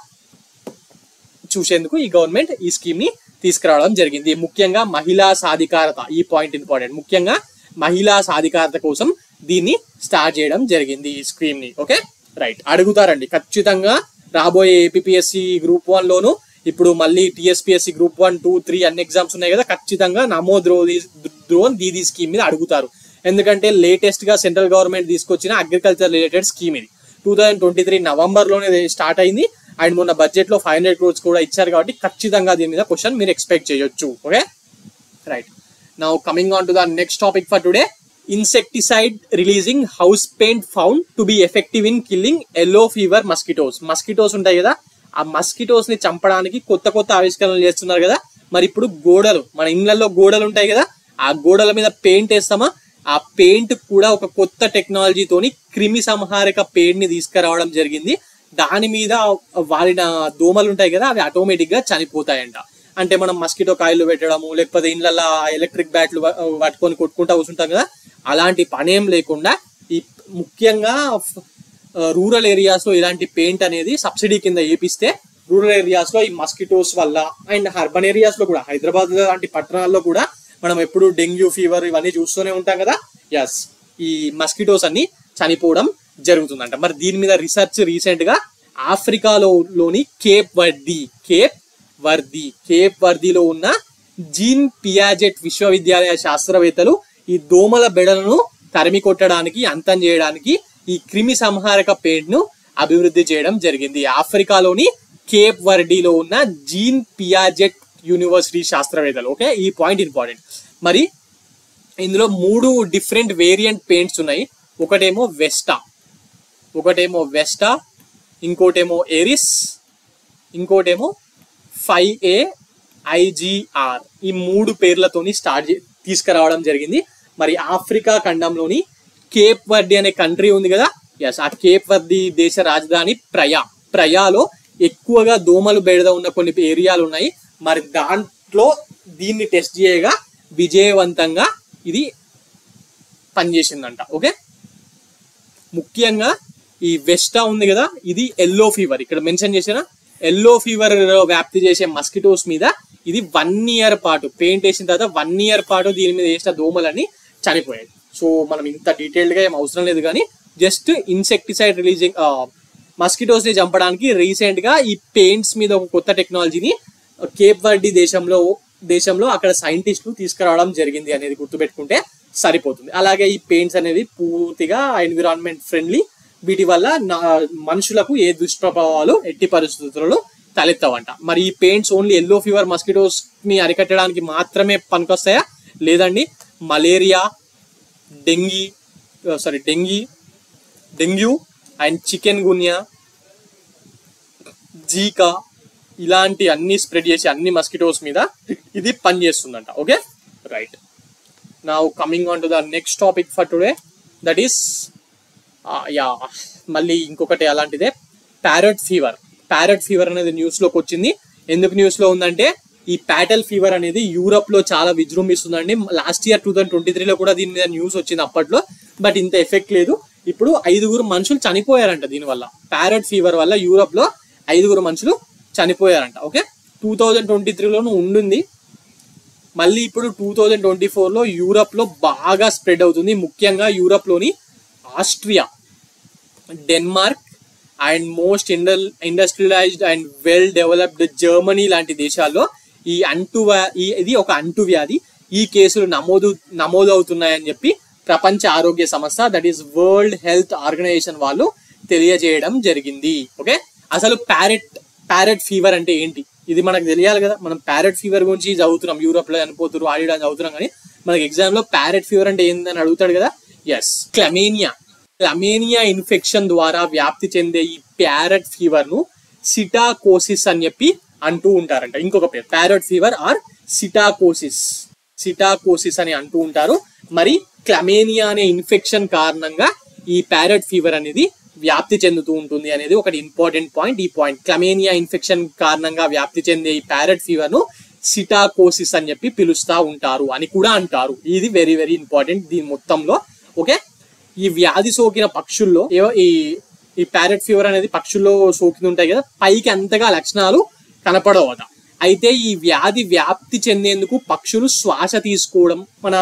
చూసేందుకు ఈ గవర్నమెంట్ ఈ స్కీమ్ ని తీసుకురావడం జరిగింది. ముఖ్యంగా మహిళా సాధికారత, ఈ పాయింట్ ఇంపార్టెంట్, ముఖ్యంగా మహిళా సాధికారత కోసం దీన్ని స్టార్ట్ చేయడం జరిగింది ఈ స్కీమ్ ని. Okay, right. అడుగుతారండి ఖచ్చితంగా రాబోయే ఏపీఎస్సి గ్రూప్ 1 లోను, ఇప్పుడు మళ్ళీ టీఎస్పీఎస్సి గ్రూప్ 1, 2, 3 అన్ని ఎగ్జామ్స్ ఉన్నాయి కదా, ఖచ్చితంగా నమో డ్రోన్ దీదీ స్కీమ్ మీద అడుగుతారు. ఎందుకంటే లేటెస్ట్ గా సెంట్రల్ గవర్నమెంట్ తీసుకొచ్చిన అగ్రికల్చర్ రిలేటెడ్ స్కీమ్ ఇది. 2023 నవంబర్ లోనే స్టార్ట్ అయింది. అండ్ మొన్న బడ్జెట్ లో 500 crores కూడా ఇచ్చారు, కాబట్టి ఖచ్చితంగా దీని మీద క్వశ్చన్ మీరు ఎక్స్పెక్ట్ చేయొచ్చు. Okay, right. Now coming on to the next topic for today. Insecticide releasing house paint found to be effective in killing yellow fever mosquitoes ఉంటాయి కదా, ఆ మస్కిటోస్ ని చంపడానికి కొత్త ఆవిష్కరణలు చేస్తున్నారు కదా. మరి ఇప్పుడు గోడలు, మన ఇళ్లలో గోడలు ఉంటాయి కదా, ఆ గోడల మీద పెయింట్ వేస్తామా, ఆ పెయింట్ కూడా ఒక కొత్త టెక్నాలజీతోని క్రిమి సంహారక పెయింట్ ని తీసుకురావడం జరిగింది. దాని మీద వాడిన దోమలు ఉంటాయి కదా, అవి ఆటోమేటిక్ గా చనిపోతాయంట. అంటే మనం మస్కిటో కాయలు పెట్టడము, లేకపోతే ఇళ్లలో ఎలక్ట్రిక్ బ్యాట్లు పట్టుకొని కొట్టుకుంటా కూర్చుంటాం కదా, అలాంటి పనేం లేకుండా ఈ ముఖ్యంగా రూరల్ ఏరియాస్ లో ఇలాంటి పెయింట్ అనేది సబ్సిడీ కింద వేపిస్తే రూరల్ ఏరియాస్ లో ఈ మస్కిటోస్ వల్ల, అండ్ అర్బన్ ఏరియాస్ లో కూడా, హైదరాబాద్ లాంటి పట్టణాల్లో కూడా మనం ఎప్పుడు డెంగ్యూ ఫీవర్ ఇవన్నీ చూస్తూనే ఉంటాం కదా, ఎస్, ఈ మస్కిటోస్ అన్ని చనిపోవడం జరుగుతుందంట. మరి దీని మీద రీసెర్చ్ రీసెంట్ గా ఆఫ్రికాలోని కేప్ వర్దీలో ఉన్న జీన్ పియాజెట్ విశ్వవిద్యాలయ శాస్త్రవేత్తలు ఈ దోమల బెడలను తరిమి కొట్టడానికి, అంతం చేయడానికి ఈ క్రిమి సంహారక పెయింట్ ను అభివృద్ధి చేయడం జరిగింది. ఆఫ్రికాలోని కేప్ వర్డీలో ఉన్న జీన్ పియాజెట్ యూనివర్సిటీ శాస్త్రవేత్తలు. ఓకే, ఈ పాయింట్ ఇంపార్టెంట్. మరి ఇందులో 3 డిఫరెంట్ వేరియంట్ పెయింట్స్ ఉన్నాయి. ఒకటేమో వెస్టా, ఇంకోటేమో ఎరిస్, ఇంకోటేమో 5A IGR. ఈ 3 పేర్లతోని తీసుకురావడం జరిగింది. మరి ఆఫ్రికా ఖండంలోని కేప్ వర్డీ అనే కంట్రీ ఉంది కదా, ఎస్, ఆ కేప్ వర్డీ దేశ రాజధాని ప్రయాలో ఎక్కువగా దోమలు బెడద ఉన్న కొన్ని ఏరియాలు ఉన్నాయి. మరి దాంట్లో దీన్ని టెస్ట్ చేయగా విజయవంతంగా ఇది పనిచేసిందంట. ఓకే, ముఖ్యంగా ఈ వెస్టా ఉంది కదా, ఇది ఎల్లో ఫీవర్, ఇక్కడ మెన్షన్ చేసిన ఎల్లో ఫీవర్ వ్యాప్తి చేసే మస్కిటోస్ మీద ఇది 1 year పాటు పెయింట్ వేసిన తర్వాత 1 year పాటు దీని మీద వేసిన దోమలన్నీ చనిపోయాయి. సో మనం ఇంత డీటెయిల్డ్ గా ఏం అవసరం లేదు, కానీ జస్ట్ ఇన్సెక్టిసైడ్ రిలీజింగ్ మస్కిటోస్ ని చంపడానికి రీసెంట్ గా ఈ పెయింట్స్ మీద ఒక కొత్త టెక్నాలజీని కేప్ వర్డీ దేశంలో అక్కడ సైంటిస్టులు తీసుకురావడం జరిగింది అనేది గుర్తుపెట్టుకుంటే సరిపోతుంది. అలాగే ఈ పెయింట్స్ అనేవి పూర్తిగా ఎన్విరాన్మెంట్ ఫ్రెండ్లీ, వీటి వల్ల మనుషులకు ఏ దుష్ప్రభావాలు ఎట్టి పరిస్థితులలో తలెత్తవంట. మరి ఈ paints only yellow fever mosquitoes ని అరికట్టడానికి మాత్రమే పనికొస్తాయా? లేదండి, malaria, dengue and chikungunya, Zika ఇలాంటి అన్ని స్ప్రెడ్ చేసి అన్ని మస్కిటోస్ మీద ఇది పనిచేస్తుందంట. Okay right. Now coming on to the next topic for today, that is మళ్ళీ ఇంకొకటి అలాంటిదే, ప్యారెట్ ఫీవర్. ప్యారెట్ ఫీవర్ అనేది న్యూస్లోకి వచ్చింది. ఎందుకు న్యూస్లో ఉందంటే ఈ ప్యాటల్ ఫీవర్ అనేది యూరప్లో చాలా విజృంభిస్తుందండి. లాస్ట్ ఇయర్ 2023లో కూడా దీని మీద న్యూస్ వచ్చింది అప్పట్లో, బట్ ఇంత ఎఫెక్ట్ లేదు. ఇప్పుడు 5 మనుషులు చనిపోయారంట దీనివల్ల. ప్యారెట్ ఫీవర్ వల్ల యూరప్లో 5 మనుషులు చనిపోయారంట. ఓకే 2023లోనూ ఉండింది, మళ్ళీ ఇప్పుడు 2024లో యూరప్లో బాగా స్ప్రెడ్ అవుతుంది. ముఖ్యంగా యూరప్లోని Austria, Denmark and most industrialized and well developed Germany లాంటి దేశాల్లో ఇది ఒక అంటువ్యాధి. ఈ కేసులు నమోదవుతున్నాయని చెప్పి ప్రపంచ ఆరోగ్య సంస్థ, that is world health organisation వాళ్ళు తెలియజేయడం జరిగింది. ఓకే అసలు ప్యారెట్ ఫీవర్ అంటే ఏంటి, ఇది మనకు తెలియాలి కదా. మనం ప్యారెట్ ఫీవర్ గురించి చదువుతున్నాం, యూరోప్లో చనిపోతున్నారు ఆడియా చదువుతున్నాం, కానీ మనకి ఎగ్జామ్లో ప్యారెట్ ఫీవర్ అంటే ఏందని అడుగుతాడు కదా. ఎస్, క్లమేనియా ఇన్ఫెక్షన్ ద్వారా వ్యాప్తి చెందే ఈ ప్యారెట్ ఫీవర్ ను సిటాకోసిస్ అని చెప్పి అంటూ ఉంటారంట. ఇంకొక పేరు ప్యారెట్ ఫీవర్ ఆర్ సిటాకోసిస్ అని అంటూ ఉంటారు. మరి క్లమేనియా అనే ఇన్ఫెక్షన్ కారణంగా ఈ ప్యారెట్ ఫీవర్ అనేది వ్యాప్తి చెందుతూ ఉంటుంది అనేది ఒకటి ఇంపార్టెంట్ పాయింట్. ఈ పాయింట్ క్లమేనియా ఇన్ఫెక్షన్ కారణంగా వ్యాప్తి చెందే ఈ ప్యారెట్ ఫీవర్ ను సిటాకోసిస్ అని చెప్పి పిలుస్తా ఉంటారు అని కూడా అంటారు. ఇది వెరీ వెరీ ఇంపార్టెంట్ దీని మొత్తంలో. ఓకే ఈ వ్యాధి సోకిన పక్షుల్లో ఈ ప్యారెట్ ఫీవర్ అనేది పక్షుల్లో సోకి ఉంటాయి కదా, పైకి అంతగా లక్షణాలు కనపడవట. అయితే ఈ వ్యాధి వ్యాప్తి చెందేందుకు పక్షులు శ్వాస తీసుకోవడం మన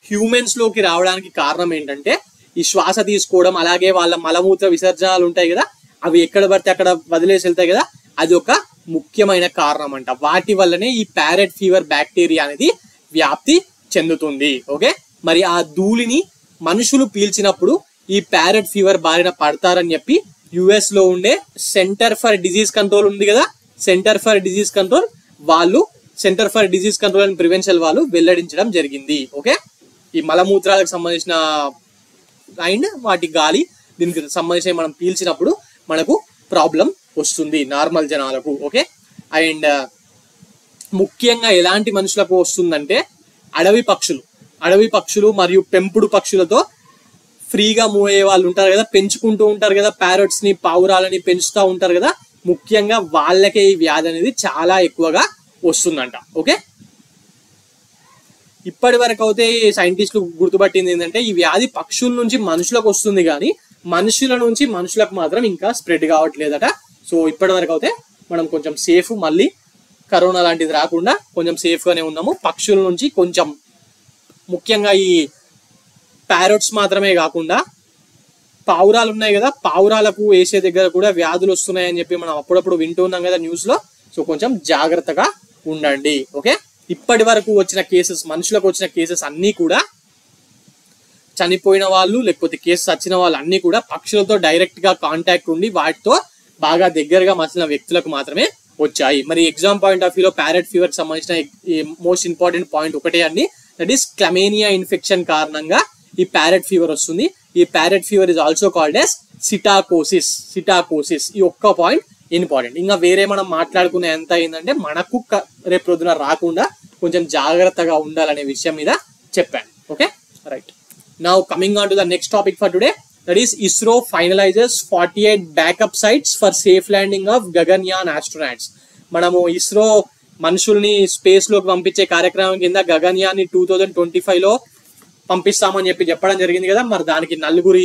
హ్యూమన్స్ లోకి రావడానికి కారణం ఏంటంటే ఈ శ్వాస తీసుకోవడం, అలాగే వాళ్ళ మలమూత్ర విసర్జనాలు ఉంటాయి కదా, అవి ఎక్కడ పడితే అక్కడ వదిలేసి వెళ్తాయి కదా, అది ఒక ముఖ్యమైన కారణం అంట. వాటి వల్లనే ఈ ప్యారెట్ ఫీవర్ బ్యాక్టీరియా అనేది వ్యాప్తి చెందుతుంది. ఓకే మరి ఆ ధూళిని మనుషులు పీల్చినప్పుడు ఈ ప్యారెట్ ఫీవర్ బారిన పడతారని చెప్పి యుఎస్ లో ఉండే సెంటర్ ఫర్ డిజీజ్ కంట్రోల్ ఉంది కదా, centre for disease control and prevention వాళ్ళు వెల్లడించడం జరిగింది. ఓకే ఈ మలమూత్రాలకు సంబంధించిన అండ్ వాటి గాలి దీనికి సంబంధించి మనం పీల్చినప్పుడు మనకు ప్రాబ్లం వస్తుంది నార్మల్ జనాలకు. ఓకే అండ్ ముఖ్యంగా ఎలాంటి మనుషులకు వస్తుందంటే అడవి పక్షులు మరియు పెంపుడు పక్షులతో ఫ్రీగా మూవ్ అయ్యే వాళ్ళు ఉంటారు కదా, పెంచుకుంటూ ఉంటారు కదా, ప్యారెట్స్ ని పావురాలని పెంచుతూ ఉంటారు కదా, ముఖ్యంగా వాళ్ళకే ఈ వ్యాధి అనేది చాలా ఎక్కువగా వస్తుందంట. ఓకే ఇప్పటి వరకు అయితే సైంటిస్టులు గుర్తుపట్టింది ఏంటంటే ఈ వ్యాధి పక్షుల నుంచి మనుషులకు వస్తుంది, కానీ మనుషుల నుంచి మనుషులకు మాత్రం ఇంకా స్ప్రెడ్ కావట్లేదట. సో ఇప్పటి వరకు అయితే మనం కొంచెం సేఫ్, మళ్ళీ కరోనా లాంటిది రాకుండా కొంచెం సేఫ్ గానే ఉన్నాము. పక్షుల నుంచి కొంచెం, ముఖ్యంగా ఈ ప్యారెట్స్ మాత్రమే కాకుండా పావురాలు ఉన్నాయి కదా, పావురాలకు వేసే దగ్గర కూడా వ్యాధులు వస్తున్నాయని చెప్పి మనం అప్పుడప్పుడు వింటూ ఉన్నాం కదా న్యూస్ లో. సో కొంచెం జాగ్రత్తగా ఉండండి. ఓకే ఇప్పటి వరకు వచ్చిన కేసెస్, మనుషులకు వచ్చిన కేసెస్ అన్నీ కూడా చనిపోయిన వాళ్ళు లేకపోతే కేసెస్ వచ్చిన వాళ్ళు అన్నీ కూడా పక్షులతో డైరెక్ట్ గా కాంటాక్ట్ ఉండి వాటితో బాగా దగ్గరగా మసిలిన వ్యక్తులకు మాత్రమే వచ్చాయి. మరి ఎగ్జామ్ పాయింట్ ఆఫ్ వ్యూలో ప్యారెట్ ఫీవర్ కి సంబంధించిన మోస్ట్ ఇంపార్టెంట్ పాయింట్ ఒకటే అండి, దట్ ఈస్ క్లమేనియా ఇన్ఫెక్షన్ కారణంగా ఈ ప్యారెట్ ఫీవర్ వస్తుంది. ఈ parrot fever is also called as psittacosis. ఈ ఒక్క పాయింట్ ఇంపార్టెంట్. ఇంకా వేరే మనం మాట్లాడుకునే ఎంత అయిందంటే మనకు రేపు ప్రొద్దున రాకుండా కొంచెం జాగ్రత్తగా ఉండాలనే విషయం మీద చెప్పాను. Okay right. Now coming on to the next topic for today, that is ISRO finalizes 48 backup sites for safe landing of Gaganyaan astronauts. మనము ఇస్రో మనుషుల్ని స్పేస్ లోకి పంపించే కార్యక్రమం కింద గగన్యాన్ 2025లో పంపిస్తామని చెప్పడం జరిగింది కదా. మరి దానికి నలుగురు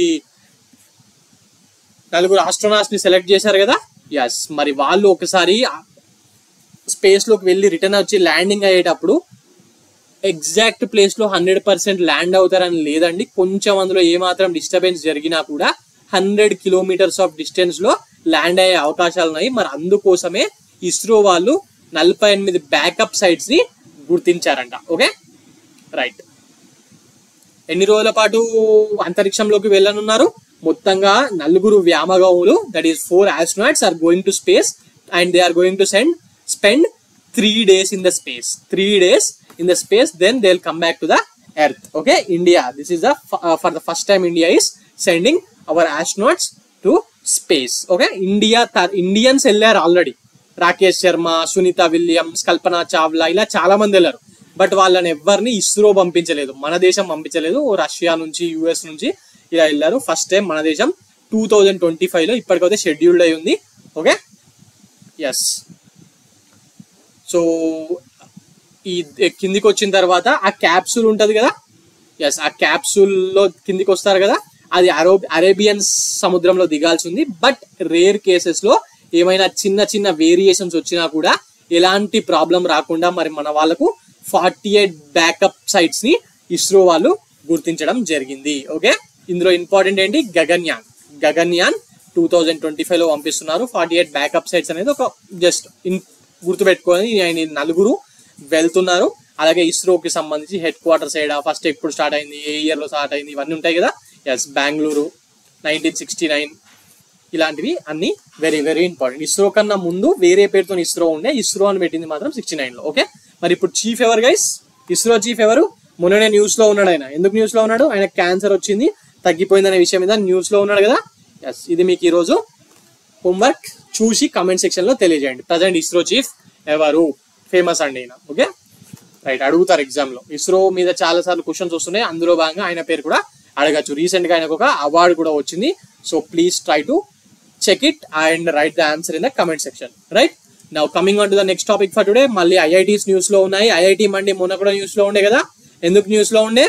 ఆస్ట్రోనాట్స్ ని సెలెక్ట్ చేశారు కదా. ఎస్ మరి వాళ్ళు ఒకసారి స్పేస్ లోకి వెళ్ళి రిటర్న్ వచ్చి ల్యాండింగ్ అయ్యేటప్పుడు ఎగ్జాక్ట్ ప్లేస్ లో 100% ల్యాండ్ అవుతారని లేదండి. కొంచెం అందులో ఏమాత్రం డిస్టర్బెన్స్ జరిగినా కూడా 100 కిలోమీటర్స్ ఆఫ్ డిస్టెన్స్ లో ల్యాండ్ అయ్యే అవకాశాలు ఉన్నాయి. మరి అందుకోసమే ఇస్రో వాళ్ళు 48 బ్యాకప్ సైట్స్ ని గుర్తించారంట. Okay right. ఎన్ని రోజుల పాటు అంతరిక్షంలోకి వెళ్ళనున్నారు? మొత్తంగా 4 వ్యామగాములు, that is 4 astronauts are going to space and they are going to spend 3 days in the space. 3 days in the space, then they'll come back to the Earth. Okay, India. This is for the first time India is sending our astronauts to space. Okay, Indians వెళ్ళారు already. Rakesh Sharma, Sunitha Williams, కల్పన చావ్లా, ఇలా చాలా మంది వెళ్ళారు. But వాళ్ళని ఎవరిని ఇస్రో పంపించలేదు, మన దేశం పంపించలేదు. రష్యా నుంచి, యుఎస్ నుంచి ఇలా వెళ్ళారు. ఫస్ట్ టైం మన దేశం 2025 లో ఇప్పటికైతే షెడ్యూల్డ్ అయి ఉంది. Okay, yes. సో ఈ కిందికి వచ్చిన తర్వాత ఆ క్యాప్సూల్ ఉంటుంది కదా, ఎస్, ఆ క్యాప్సూల్లో కిందికి వస్తారు కదా, అది అరేబియన్ సముద్రంలో దిగాల్సి ఉంది. బట్ రేర్ కేసెస్ లో ఏమైనా చిన్న చిన్న వేరియేషన్స్ వచ్చినా కూడా ఎలాంటి ప్రాబ్లం రాకుండా మరి మన వాళ్ళకు 48 బ్యాకప్ సైట్స్ ని ఇస్రో వాళ్ళు గుర్తించడం జరిగింది. ఓకే, ఇందులో ఇంపార్టెంట్ ఏంటి, గగన్యాన్ 2025 లో పంపిస్తున్నారు. 48 బ్యాకప్ సైట్స్ అనేది ఒక జస్ట్ గుర్తుపెట్టుకొని ఆయన 4 వెళ్తున్నారు. అలాగే ఇస్రోకి సంబంధించి హెడ్ క్వార్టర్స్ ఏడా, ఫస్ట్ ఎప్పుడు స్టార్ట్ అయింది, ఏ ఇయర్ లో స్టార్ట్ అయింది, ఇవన్నీ ఉంటాయి కదా. ఎస్, బెంగళూరు 1969, ఇలాంటివి అన్ని వెరీ వెరీ ఇంపార్టెంట్. ఇస్రో కన్నా ముందు వేరే పేరుతో ఇస్రో ఉండే, ఇస్రో అని పెట్టింది మాత్రం 69 లో. ఓకే, మరి ఇప్పుడు చీఫ్ ఎవరు గైస్, ఇస్రో చీఫ్ ఎవరు? మొన్ననే న్యూస్ లో ఉన్నాడు ఆయన. ఎందుకు న్యూస్ లో ఉన్నాడు? ఆయన క్యాన్సర్ వచ్చింది, తగ్గిపోయిందనే విషయం మీద న్యూస్ లో ఉన్నాడు కదా. ఎస్, ఇది మీకు ఈరోజు హోంవర్క్. చూసి కమెంట్ సెక్షన్ లో తెలియజేయండి. ప్రజెంట్ ఇస్రో చీఫ్ ఎవరు? ఫేమస్ అండి ఈయన. ఓకే, రైట్, అడుగుతారు ఎగ్జామ్ లో. ఇస్రో మీద చాలా సార్లు క్వశ్చన్స్ వస్తున్నాయి, అందులో భాగంగా ఆయన పేరు కూడా అడగచ్చు. రీసెంట్ గా ఆయనకు ఒక అవార్డు కూడా వచ్చింది. So please try to check it and write the answer in the comment section. Right, now coming on to the next topic for today. మళ్ళీ ఐఐటీస్ న్యూస్ లో ఉన్నాయి. ఐఐటి మండి మొన్న కూడా న్యూస్ లో ఉండే కదా. ఎందుకు న్యూస్ లో ఉండే?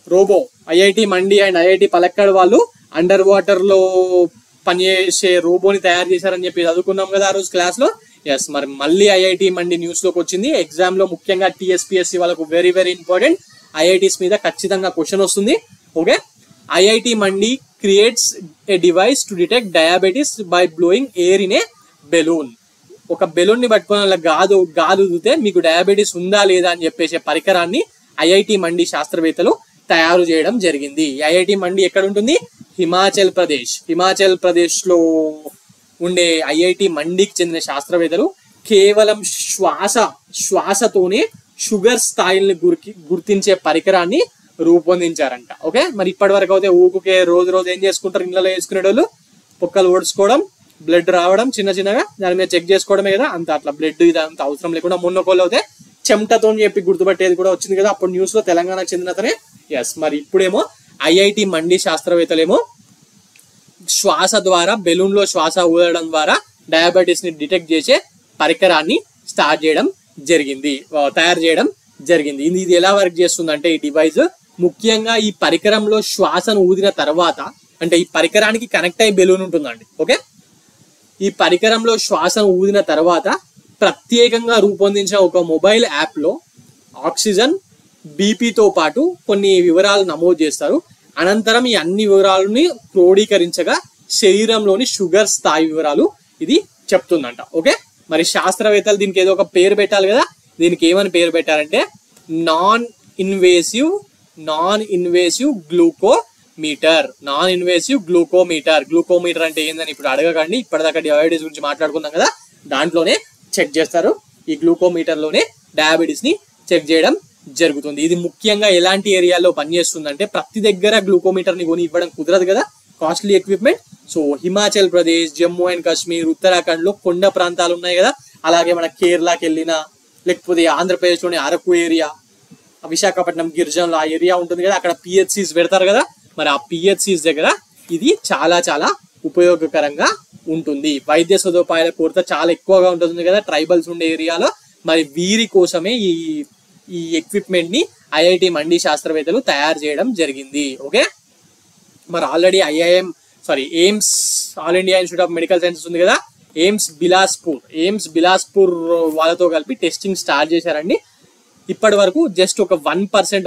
Robot, IIT Mandi and IIT Palakkad వాళ్ళు అండర్ వాటర్ లో పనిచేసే రోబోని తయారు చేశారని చెప్పి చదువుకున్నాం కదా ఆ రోజు క్లాస్ లో. ఎస్, మరి మళ్ళీ ఐఐటి మండి న్యూస్ లోకి వచ్చింది. ఎగ్జామ్ లో ముఖ్యంగా టీఎస్పీఎస్సీ వాళ్ళకు వెరీ వెరీ ఇంపార్టెంట్. ఐఐటీస్ మీద ఖచ్చితంగా క్వశ్చన్ వస్తుంది. Okay, IIT mandi creates a device to detect diabetes by blowing air in a balloon. ఒక బెలూన్ ని పట్టుకుని గాలి ఊదితే మీకు డయాబెటీస్ ఉందా లేదా అని చెప్పేసే పరికరాన్ని ఐఐటి మండి శాస్త్రవేత్తలు తయారు చేయడం జరిగింది. ఐఐటి మండి ఎక్కడ ఉంటుంది? హిమాచల్ ప్రదేశ్ లో ఉండే ఐఐటి మండికి చెందిన శాస్త్రవేత్తలు కేవలం శ్వాసతోనే షుగర్ స్థాయిల్ని గుర్తించే పరికరాన్ని రూపొందించారంట. ఓకే, మరి ఇప్పటి వరకు అయితే ఊరికే రోజు ఏం చేసుకుంటారు, ఇళ్ళలో వేసుకునే వాళ్ళు పొక్కలు ఓడ్చుకోవడం, బ్లడ్ రావడం చిన్నగా దాని మీద చెక్ చేసుకోవడమే కదా. అట్లా బ్లడ్ ఇదంతా అవసరం లేకుండా మొన్నకోళ్ళు అయితే చెమటతో చెప్పి గుర్తుపట్టేది కూడా వచ్చింది కదా అప్పుడు న్యూస్ లో, తెలంగాణకు చెందినతనే. ఎస్, మరి ఇప్పుడేమో ఐఐటి మండి శాస్త్రవేత్తలేమో శ్వాస ద్వారా, బెలూన్ లో శ్వాస ఊదడం ద్వారా డయాబెటీస్ ని డిటెక్ట్ చేసే పరికరాన్ని తయారు చేయడం జరిగింది. ఇది ఎలా వర్క్ చేస్తుందంటే, ఈ డివైస్ ముఖ్యంగా ఈ పరికరంలో శ్వాసను ఊదిన తర్వాత, అంటే ఈ పరికరానికి కనెక్ట్ అయ్యి బెలూన్ ఉంటుందండి. ఓకే, ఈ పరికరంలో శ్వాసను ఊదిన తర్వాత ప్రత్యేకంగా రూపొందించిన ఒక మొబైల్ యాప్ లో ఆక్సిజన్, బీపీతో పాటు కొన్ని వివరాలు నమోదు చేస్తారు. అనంతరం ఈ అన్ని వివరాలని క్రోడీకరించగా శరీరంలోని షుగర్ స్థాయి వివరాలు ఇది చెప్తుందంట. ఓకే, మరి శాస్త్రవేత్తలు దీనికి ఏదో ఒక పేరు పెట్టాలి కదా. దీనికి ఏమని పేరు పెట్టారంటే నాన్ ఇన్వేసివ్ గ్లూకోమీటర్. గ్లూకోమీటర్ అంటే ఏందని ఇప్పుడు అడగకండి. ఇప్పటిదాకా డయాబెటీస్ గురించి మాట్లాడుకున్నాం కదా, దాంట్లోనే చెక్ చేస్తారు. ఈ గ్లూకోమీటర్ లోనే డయాబెటీస్ ని చెక్ చేయడం జరుగుతుంది. ఇది ముఖ్యంగా ఎలాంటి ఏరియాలో పనిచేస్తుందంటే, ప్రతి దగ్గర గ్లూకోమీటర్ ని కొని ఇవ్వడం కుదరదు కదా, costly equipment. So Himachal Pradesh, Jammu and Kashmir, Uttarakhand లో కొండ ప్రాంతాలు ఉన్నాయి కదా, అలాగే మన కేరళకి వెళ్ళినా, లేకపోతే ఆంధ్రప్రదేశ్ లోని అరకు ఏరియా, విశాఖపట్నం గిరిజనులు ఆ ఏరియా ఉంటుంది కదా, అక్కడ పిహెచ్సిస్ పెడతారు కదా. మరి ఆ పిహెచ్సిస్ దగ్గర ఇది చాలా చాలా ఉపయోగకరంగా ఉంటుంది. వైద్య సదుపాయాల కొరత చాలా ఎక్కువగా ఉంటుంది కదా ట్రైబల్స్ ఉండే ఏరియాలో. మరి వీరి కోసమే ఈ ఎక్విప్మెంట్ ని ఐఐటి మండి శాస్త్రవేత్తలు తయారు చేయడం జరిగింది. ఓకే, మరి already AIIMS, all India institute of medical sciences ఉంది కదా, ఎయిమ్స్ బిలాస్పూర్ వాళ్ళతో కలిపి టెస్టింగ్ స్టార్ట్ చేశారండి. ఇప్పటి వరకు జస్ట్ ఒక 1%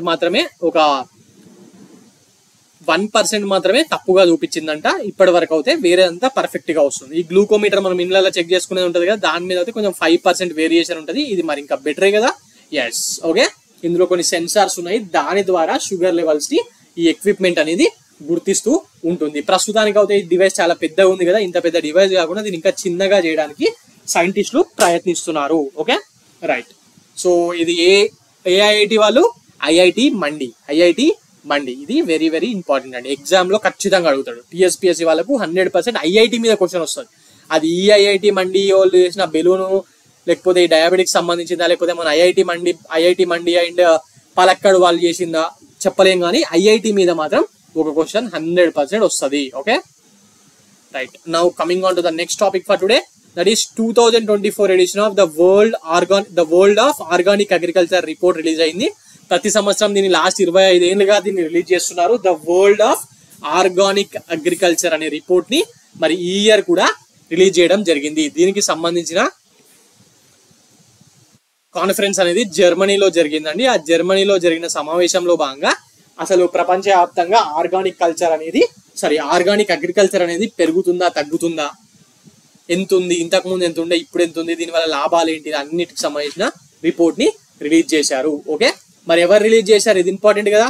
మాత్రమే తప్పుగా చూపించిందంట ఇప్పటి వరకు. అయితే వేరేదంతా పర్ఫెక్ట్ గా వస్తుంది. ఈ గ్లూకోమీటర్ మనం ఇళ్ళలో చెక్ చేసుకునేది ఉంటుంది కదా, దాని మీద అయితే కొంచెం 5% వేరియేషన్ ఉంటుంది. ఇది మరి ఇంకా బెటరే కదా. ఎస్, ఓకే, ఇందులో కొన్ని సెన్సార్స్ ఉన్నాయి, దాని ద్వారా షుగర్ లెవెల్స్ ని ఈ ఎక్విప్మెంట్ అనేది గుర్తిస్తూ ఉంటుంది. ప్రస్తుతానికి అయితే ఈ డివైస్ చాలా పెద్దగా ఉంది కదా, ఇంత పెద్ద డివైస్ కాకుండా దీన్ని ఇంకా చిన్నగా చేయడానికి సైంటిస్టులు ప్రయత్నిస్తున్నారు. Okay, right. సో ఇది ఏ ఐఐటి వాళ్ళు? ఐఐటి మండి. ఇది వెరీ వెరీ ఇంపార్టెంట్ అండి, ఎగ్జామ్ లో ఖచ్చితంగా అడుగుతాడు. టీఎస్పీఎస్సీ వాళ్ళకు 100% ఐఐటి మీద క్వశ్చన్ వస్తుంది. అది ఈ ఐఐటి మండి వాళ్ళు చేసిన బెలూను, లేకపోతే ఈ డయాబెటిక్స్ సంబంధించిందా, లేకపోతే మన ఐఐటి మండి అండ్ పాలక్కడ్ వాళ్ళు చేసిందా చెప్పలేం, కానీ ఐఐటి మీద మాత్రం ఒక క్వశ్చన్ 100% వస్తుంది. Okay right, now coming on to the next topic for today, that is 2024 edition of the world of organic agriculture report release అయింది. ప్రతి సంవత్సరం దీన్ని లాస్ట్ 25 ఏళ్ళుగా దీన్ని రిలీజ్ చేస్తున్నారు. The world of organic agriculture అనే రిపోర్ట్ ని మరి ఈ ఇయర్ కూడా రిలీజ్ చేయడం జరిగింది. దీనికి సంబంధించిన కాన్ఫరెన్స్ అనేది జర్మనీలో జరిగిందండి. ఆ జర్మనీలో జరిగిన సమావేశంలో భాగంగా అసలు ప్రపంచవ్యాప్తంగా ఆర్గానిక్ అగ్రికల్చర్ అనేది పెరుగుతుందా తగ్గుతుందా, ఎంత ఉంది, ఇంతకు ముందు ఎంత ఉండే ఇప్పుడు ఎంత ఉంది, దీనివల్ల లాభాలు ఏంటి, అన్నిటికి సంబంధించిన రిపోర్ట్ ని రిలీజ్ చేశారు. ఓకే, మరి ఎవరు రిలీజ్ చేశారు, ఇది ఇంపార్టెంట్ కదా.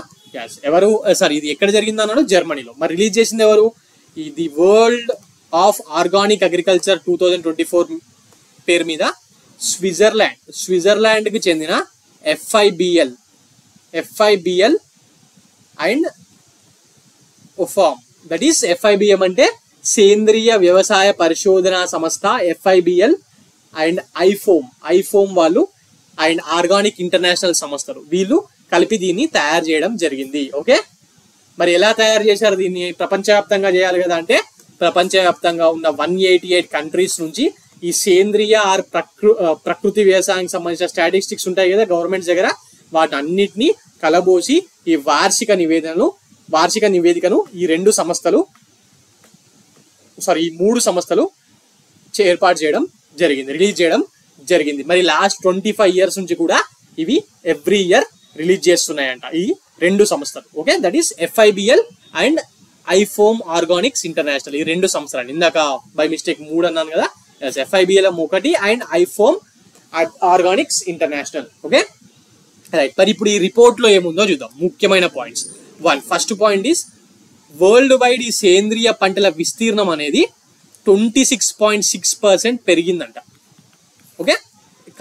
ఎవరు ఇది ఎక్కడ జరిగింది అన్నాడు, జర్మనీలో. మరి రిలీజ్ చేసింది ఎవరు, ఇది వరల్డ్ ఆఫ్ ఆర్గానిక్ అగ్రికల్చర్ 2024 పేరు మీద స్విట్జర్లాండ్ కి చెందిన FIBL and IFOAM. That is FIBM అంటే సేంద్రియ వ్యవసాయ పరిశోధన సంస్థ, FIBL అండ్ ఐఫోమ్ వాళ్ళు అండ్ ఆర్గానిక్ ఇంటర్నేషనల్ సంస్థలు, వీళ్ళు కలిపి దీన్ని తయారు చేయడం జరిగింది. ఓకే, మరి ఎలా తయారు చేశారు దీన్ని, ప్రపంచవ్యాప్తంగా చేయాలి కదా అంటే ప్రపంచవ్యాప్తంగా ఉన్న 188 కంట్రీస్ నుంచి ఈ సేంద్రియ ప్రకృతి వ్యవసాయానికి సంబంధించిన స్టాటిస్టిక్స్ ఉంటాయి కదా గవర్నమెంట్స్ దగ్గర, వాటి అన్నిటినీ కలబోసి ఈ వార్షిక నివేదికను ఈ 3 సంస్థలు ఏర్పాటు చేయడం జరిగింది, రిలీజ్ చేయడం జరిగింది. మరి లాస్ట్ 25 years నుంచి కూడా ఇవి ఎవ్రీ ఇయర్ రిలీజ్ చేస్తున్నాయంట ఈ 2 సంస్థలు. Okay, that is FIBL and IFOAM organics international, ఈ 2 సంస్థలు. ఇందాక బై మిస్టేక్ 3 అన్నాను కదా, FIBL ఒకటి and IFOAM organics international. Okay right, మరి ఇప్పుడు ఈ రిపోర్ట్ లో ఏముందో చూద్దాం. ముఖ్యమైన points. First point is world wide ఈ సేంద్రియ పంటల విస్తీర్ణం అనేది 26.6% పెరిగిందంట. ఓకే,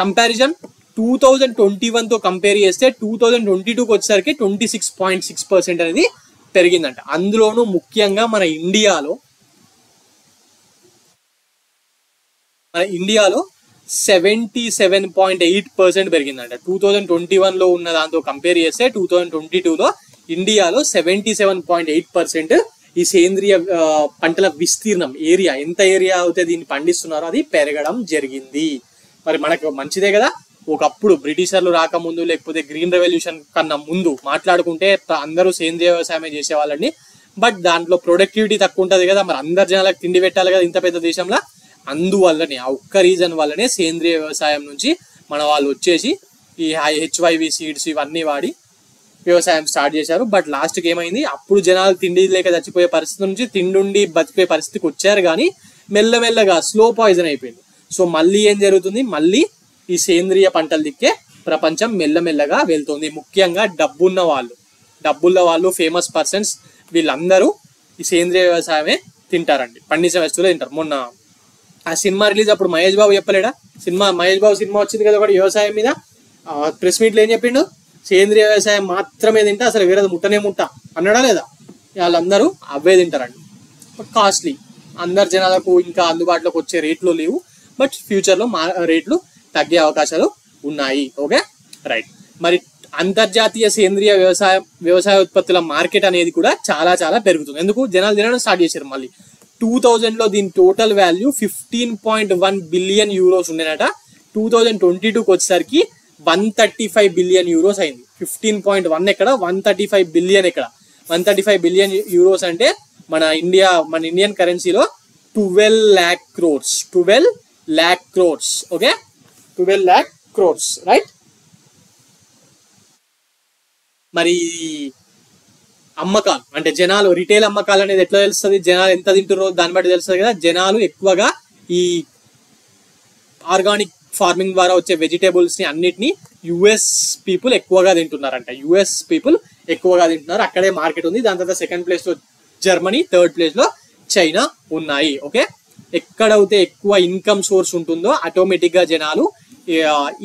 కంపారిజన్ 2021 తో కంపేర్ చేస్తే 2022కి వచ్చేసరికి 26.6% అనేది పెరిగిందంట. అందులోనూ ముఖ్యంగా మన ఇండియాలో 77.8% పెరిగిందంట. 2021 లో ఉన్న దాంతో కంపేర్ చేస్తే 2022లో ఇండియాలో 77.8% ఈ సేంద్రియ పంటల విస్తీర్ణం, ఏరియా, ఎంత ఏరియా అయితే దీన్ని పండిస్తున్నారో అది పెరగడం జరిగింది. మరి మనకు మంచిదే కదా. ఒకప్పుడు బ్రిటిషర్లు రాకముందు, లేకపోతే గ్రీన్ రెవల్యూషన్ కన్నా ముందు మాట్లాడుకుంటే అందరూ సేంద్రియ వ్యవసాయమే చేసేవాళ్ళని. బట్ దాంట్లో ప్రొడక్టివిటీ తక్కువ ఉంటుంది కదా, మరి అందరు జనాలకు తిండి పెట్టాలి కదా ఇంత పెద్ద దేశంలో. అందువల్లనే, ఆ ఒక్క రీజన్ వల్లనే సేంద్రియ వ్యవసాయం నుంచి మన వాళ్ళు వచ్చేసి ఈ HYV సీడ్స్ ఇవన్నీ వాడి వ్యవసాయం స్టార్ట్ చేశారు. బట్ లాస్ట్కి ఏమైంది, అప్పుడు జనాలు తిండి లేక చచ్చిపోయే పరిస్థితి నుంచి తిండి బతికే పరిస్థితికి వచ్చారు, కానీ మెల్లమెల్లగా స్లో పాయిజన్ అయిపోయింది. సో మళ్ళీ ఏం జరుగుతుంది, మళ్ళీ ఈ సేంద్రియ పంటల దిక్కే ప్రపంచం మెల్లమెల్లగా వెళ్తుంది. ముఖ్యంగా డబ్బున్న వాళ్ళు ఫేమస్ పర్సన్స్ వీళ్ళందరూ ఈ సేంద్రియ వ్యవసాయమే తింటారండి, పండించిన వస్తువులే తింటారు. మొన్న ఆ సినిమా రిలీజ్ అప్పుడు మహేష్ బాబు చెప్పలేడా, మహేష్ బాబు సినిమా వచ్చింది కదా ఒకటి వ్యవసాయం మీద, ప్రెస్ మీట్లో ఏం చెప్పిండు, సేంద్రియ వ్యవసాయం మాత్రమే తింటా, అసలు వేరేది ముట్టనే అన్నాడా లేదా. వాళ్ళందరూ అవే తింటారండి. కాస్ట్లీ, అందరు జనాలకు ఇంకా అందుబాటులోకి వచ్చే రేట్లు లేవు. బట్ ఫ్యూచర్లో రేట్లు తగ్గే అవకాశాలు ఉన్నాయి. ఓకే రైట్, మరి అంతర్జాతీయ సేంద్రియ వ్యవసాయ ఉత్పత్తుల మార్కెట్ అనేది కూడా చాలా చాలా పెరుగుతుంది. ఎందుకు, జనాలు తినడం స్టార్ట్ చేశారు. మళ్ళీ 2000లో దీని టోటల్ వాల్యూ 15.1 బిలియన్ యూరోస్ ఉండేనట. 2022కి వచ్చేసరికి 135 బిలియన్ యూరోస్ అయింది. 15.1 ఎక్కడ, 135 బిలియన్ ఎక్కడ. 135 బిలియన్ యూరోస్ అంటే మన ఇండియన్ కరెన్సీలో 12 lakh crores. Okay, 12 lakh crores right. మరి అమ్మకాలు అంటే జనాలు, రిటైల్ అమ్మకాలు అనేది ఎట్లా తెలుస్తుంది, జనాలు ఎంత తింటున్నారో దాన్ని బట్టి తెలుస్తుంది కదా. జనాలు ఎక్కువగా ఈ ఆర్గానిక్ ఫార్మింగ్ ద్వారా వచ్చే వెజిటేబుల్స్ ని అన్నిటినీ US పీపుల్ ఎక్కువగా తింటున్నారంట. అక్కడే మార్కెట్ ఉంది. దాని తర్వాత సెకండ్ ప్లేస్ లో జర్మనీ, థర్డ్ ప్లేస్ లో చైనా ఉన్నాయి. ఓకే, ఎక్కడైతే ఎక్కువ ఇన్కమ్ సోర్స్ ఉంటుందో ఆటోమేటిక్ గా జనాలు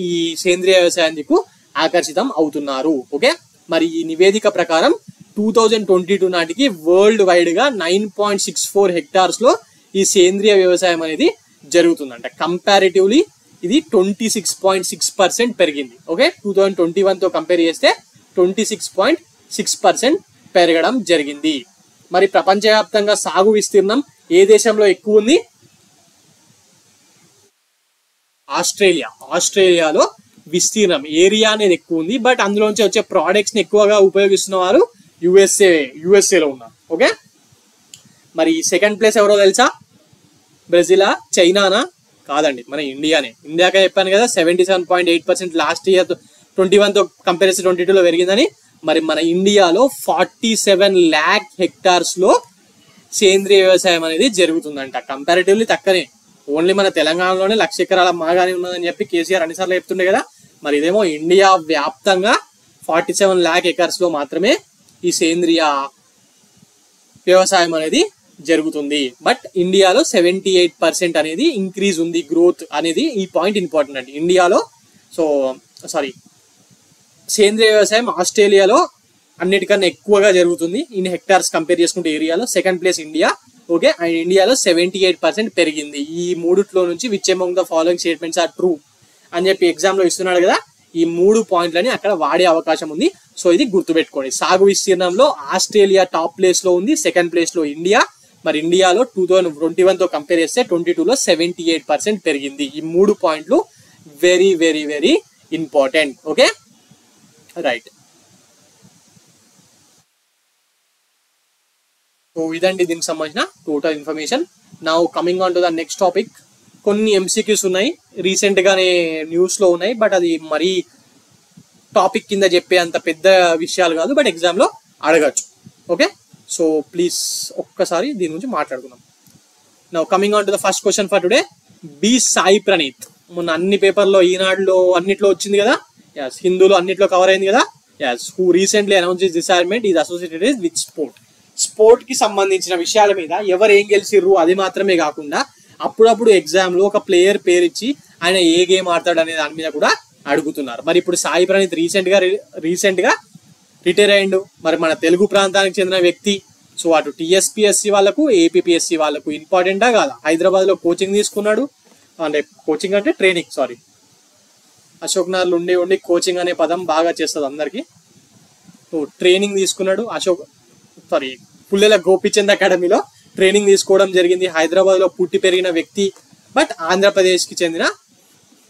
ఈ సేంద్రియ వ్యవసాయానికి ఆకర్షితం అవుతున్నారు. ఓకే, మరి ఈ నివేదిక ప్రకారం 2022 నాటికి వరల్డ్ వైడ్ గా 9.64 హెక్టార్స్ లో ఈ సేంద్రియ వ్యవసాయం అనేది జరుగుతుందంట. కంపారిటివ్లీ ఇది 26.6% పెరిగింది. ఓకే, 2021 తో కంపేర్ చేస్తే 26.6% పెరగడం జరిగింది. మరి ప్రపంచవ్యాప్తంగా సాగు విస్తీర్ణం ఏ దేశంలో ఎక్కువ ఉంది? ఆస్ట్రేలియాలో విస్తీర్ణం ఏరియా అనేది ఎక్కువ ఉంది. బట్ అందులోంచి వచ్చే ప్రోడక్ట్స్ ని ఎక్కువగా ఉపయోగిస్తున్న వారు యుఎస్ఏలో ఉన్నారు. ఓకే, మరి సెకండ్ ప్లేస్ ఎవరో తెలుసా? బ్రెజిలా, చైనానా? కాదండి, మన ఇండియానే. ఇండియాకే చెప్పాను కదా 77.8% లాస్ట్ ఇయర్ 21 తో కంపేర్ చేసి 22లో పెరిగిందని. మరి మన ఇండియాలో 47 lakh హెక్టార్స్ లో సేంద్రియ వ్యవసాయం అనేది జరుగుతుందంట. కంపారిటివ్లీ తక్కువనే. ఓన్లీ మన తెలంగాణలోనే 1,00,000 ఎకరాల మాగానే ఉన్నదని చెప్పి కేసీఆర్ అన్నిసార్లు చెప్తుండే కదా. మరి ఇదేమో ఇండియా వ్యాప్తంగా 47 lakh ఎకర్స్ లో మాత్రమే ఈ సేంద్రియ వ్యవసాయం అనేది జరుగుతుంది. బట్ ఇండియాలో 78% అనేది ఇంక్రీజ్ ఉంది, గ్రోత్ అనేది. ఈ పాయింట్ ఇంపార్టెంట్ అండి. ఇండియాలో సేంద్రియ వ్యవసాయం ఆస్ట్రేలియాలో అన్నిటికన్నా ఎక్కువగా జరుగుతుంది ఇన్ హెక్టార్స్ కంపేర్ చేసుకుంటే ఏరియాలో. Second place India. Okay, and ఇండియాలో 78% పెరిగింది. ఈ మూడిట్లో నుంచి which among the following statements are true అని చెప్పి ఎగ్జామ్ లో ఇస్తున్నాడు కదా. ఈ 3 పాయింట్లని అక్కడ వాడే అవకాశం ఉంది. సో ఇది గుర్తుపెట్టుకోండి. సాగు విస్తీర్ణంలో ఆస్ట్రేలియా టాప్ ప్లేస్ లో ఉంది, సెకండ్ ప్లేస్ లో ఇండియా. మరి ఇండియాలో 2021 తో కంపేర్ చేస్తే 22లో 78% పెరిగింది. ఈ 3 పాయింట్లు very very very important. Okay, right. So ఇదండి దీనికి సంబంధించిన total information. Now coming on to the next topic. కొన్ని ఎంసీక్యూస్ ఉన్నాయి, రీసెంట్ గానే న్యూస్ లో ఉన్నాయి. బట్ అది మరీ టాపిక్ కింద చెప్పే అంత పెద్ద విషయాలు కాదు, బట్ ఎగ్జామ్ లో అడగచ్చు. ఓకే, సో ప్లీజ్ ఒక్కసారి దీని గురించి మాట్లాడుకుందాం. Now coming on to the first question for today. B Sai Praneeth మొన్న అన్ని పేపర్లో, ఈనాడులో అన్నిట్లో వచ్చింది కదా. ఎస్, హిందూలో అన్నిట్లో కవర్ అయింది కదా. Yes, who recently announce his retirement is associated with sport కి సంబంధించిన విషయాల మీద ఎవరు ఏం గెలిచిర్రు అది మాత్రమే కాకుండా అప్పుడప్పుడు ఎగ్జామ్ లో ఒక ప్లేయర్ పేరు ఇచ్చి ఆయన ఏ గేమ్ ఆడతాడు అనే దాని మీద కూడా అడుగుతున్నారు. మరి ఇప్పుడు సాయి ప్రణీత్ రీసెంట్ గా రిటైర్ అయ్యిండు. మరి మన తెలుగు ప్రాంతానికి చెందిన వ్యక్తి. సో అటు టీఎస్పీఎస్సీ వాళ్ళకు, ఏపీపీఎస్సీ వాళ్ళకు ఇంపార్టెంటా కాదా? హైదరాబాద్ లో కోచింగ్ తీసుకున్నాడు, అంటే కోచింగ్ అంటే ట్రైనింగ్, అశోక్ నగర్లో ఉండి కోచింగ్ అనే పదం బాగా చేస్తుంది అందరికి. సో ట్రైనింగ్ తీసుకున్నాడు పుల్లెల గోపిచంద్ అకాడమీలో ట్రైనింగ్ తీసుకోవడం జరిగింది. హైదరాబాద్ లో పుట్టి పెరిగిన వ్యక్తి, బట్ ఆంధ్రప్రదేశ్ కి చెందిన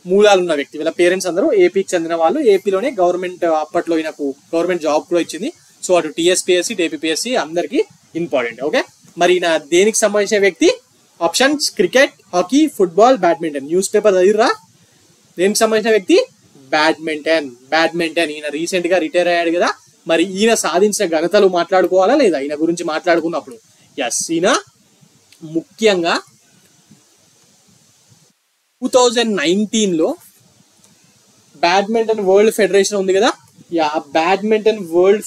మూలాలు ఉన్న వ్యక్తి. వీళ్ళ పేరెంట్స్ అందరూ ఏపీకి చెందిన వాళ్ళు. ఏపీలోనే గవర్నమెంట్ అప్పట్లో ఈయనకు గవర్నమెంట్ జాబ్ కూడా ఇచ్చింది. సో అటు టీఎస్పీఎస్సీ, ఏపీపీఎస్సీ అందరికి ఇంపార్టెంట్. ఓకే, మరి ఈయన దేనికి సంబంధించిన వ్యక్తి? Options cricket, hockey, football, badminton. News paper చదివిరా? దేనికి సంబంధించిన వ్యక్తి? బ్యాడ్మింటన్. ఈయన రీసెంట్ గా రిటైర్ అయ్యాడు కదా. మరి ఈయన సాధించిన ఘనతలు మాట్లాడుకోవాలా లేదా? ఈయన గురించి మాట్లాడుకున్నప్పుడు ఎస్, ఈయన ముఖ్యంగా 2019లో బ్యాడ్మింటన్ వరల్డ్ ఫెడరేషన్ ఉంది కదా. బ్యాడ్మింటన్ వరల్డ్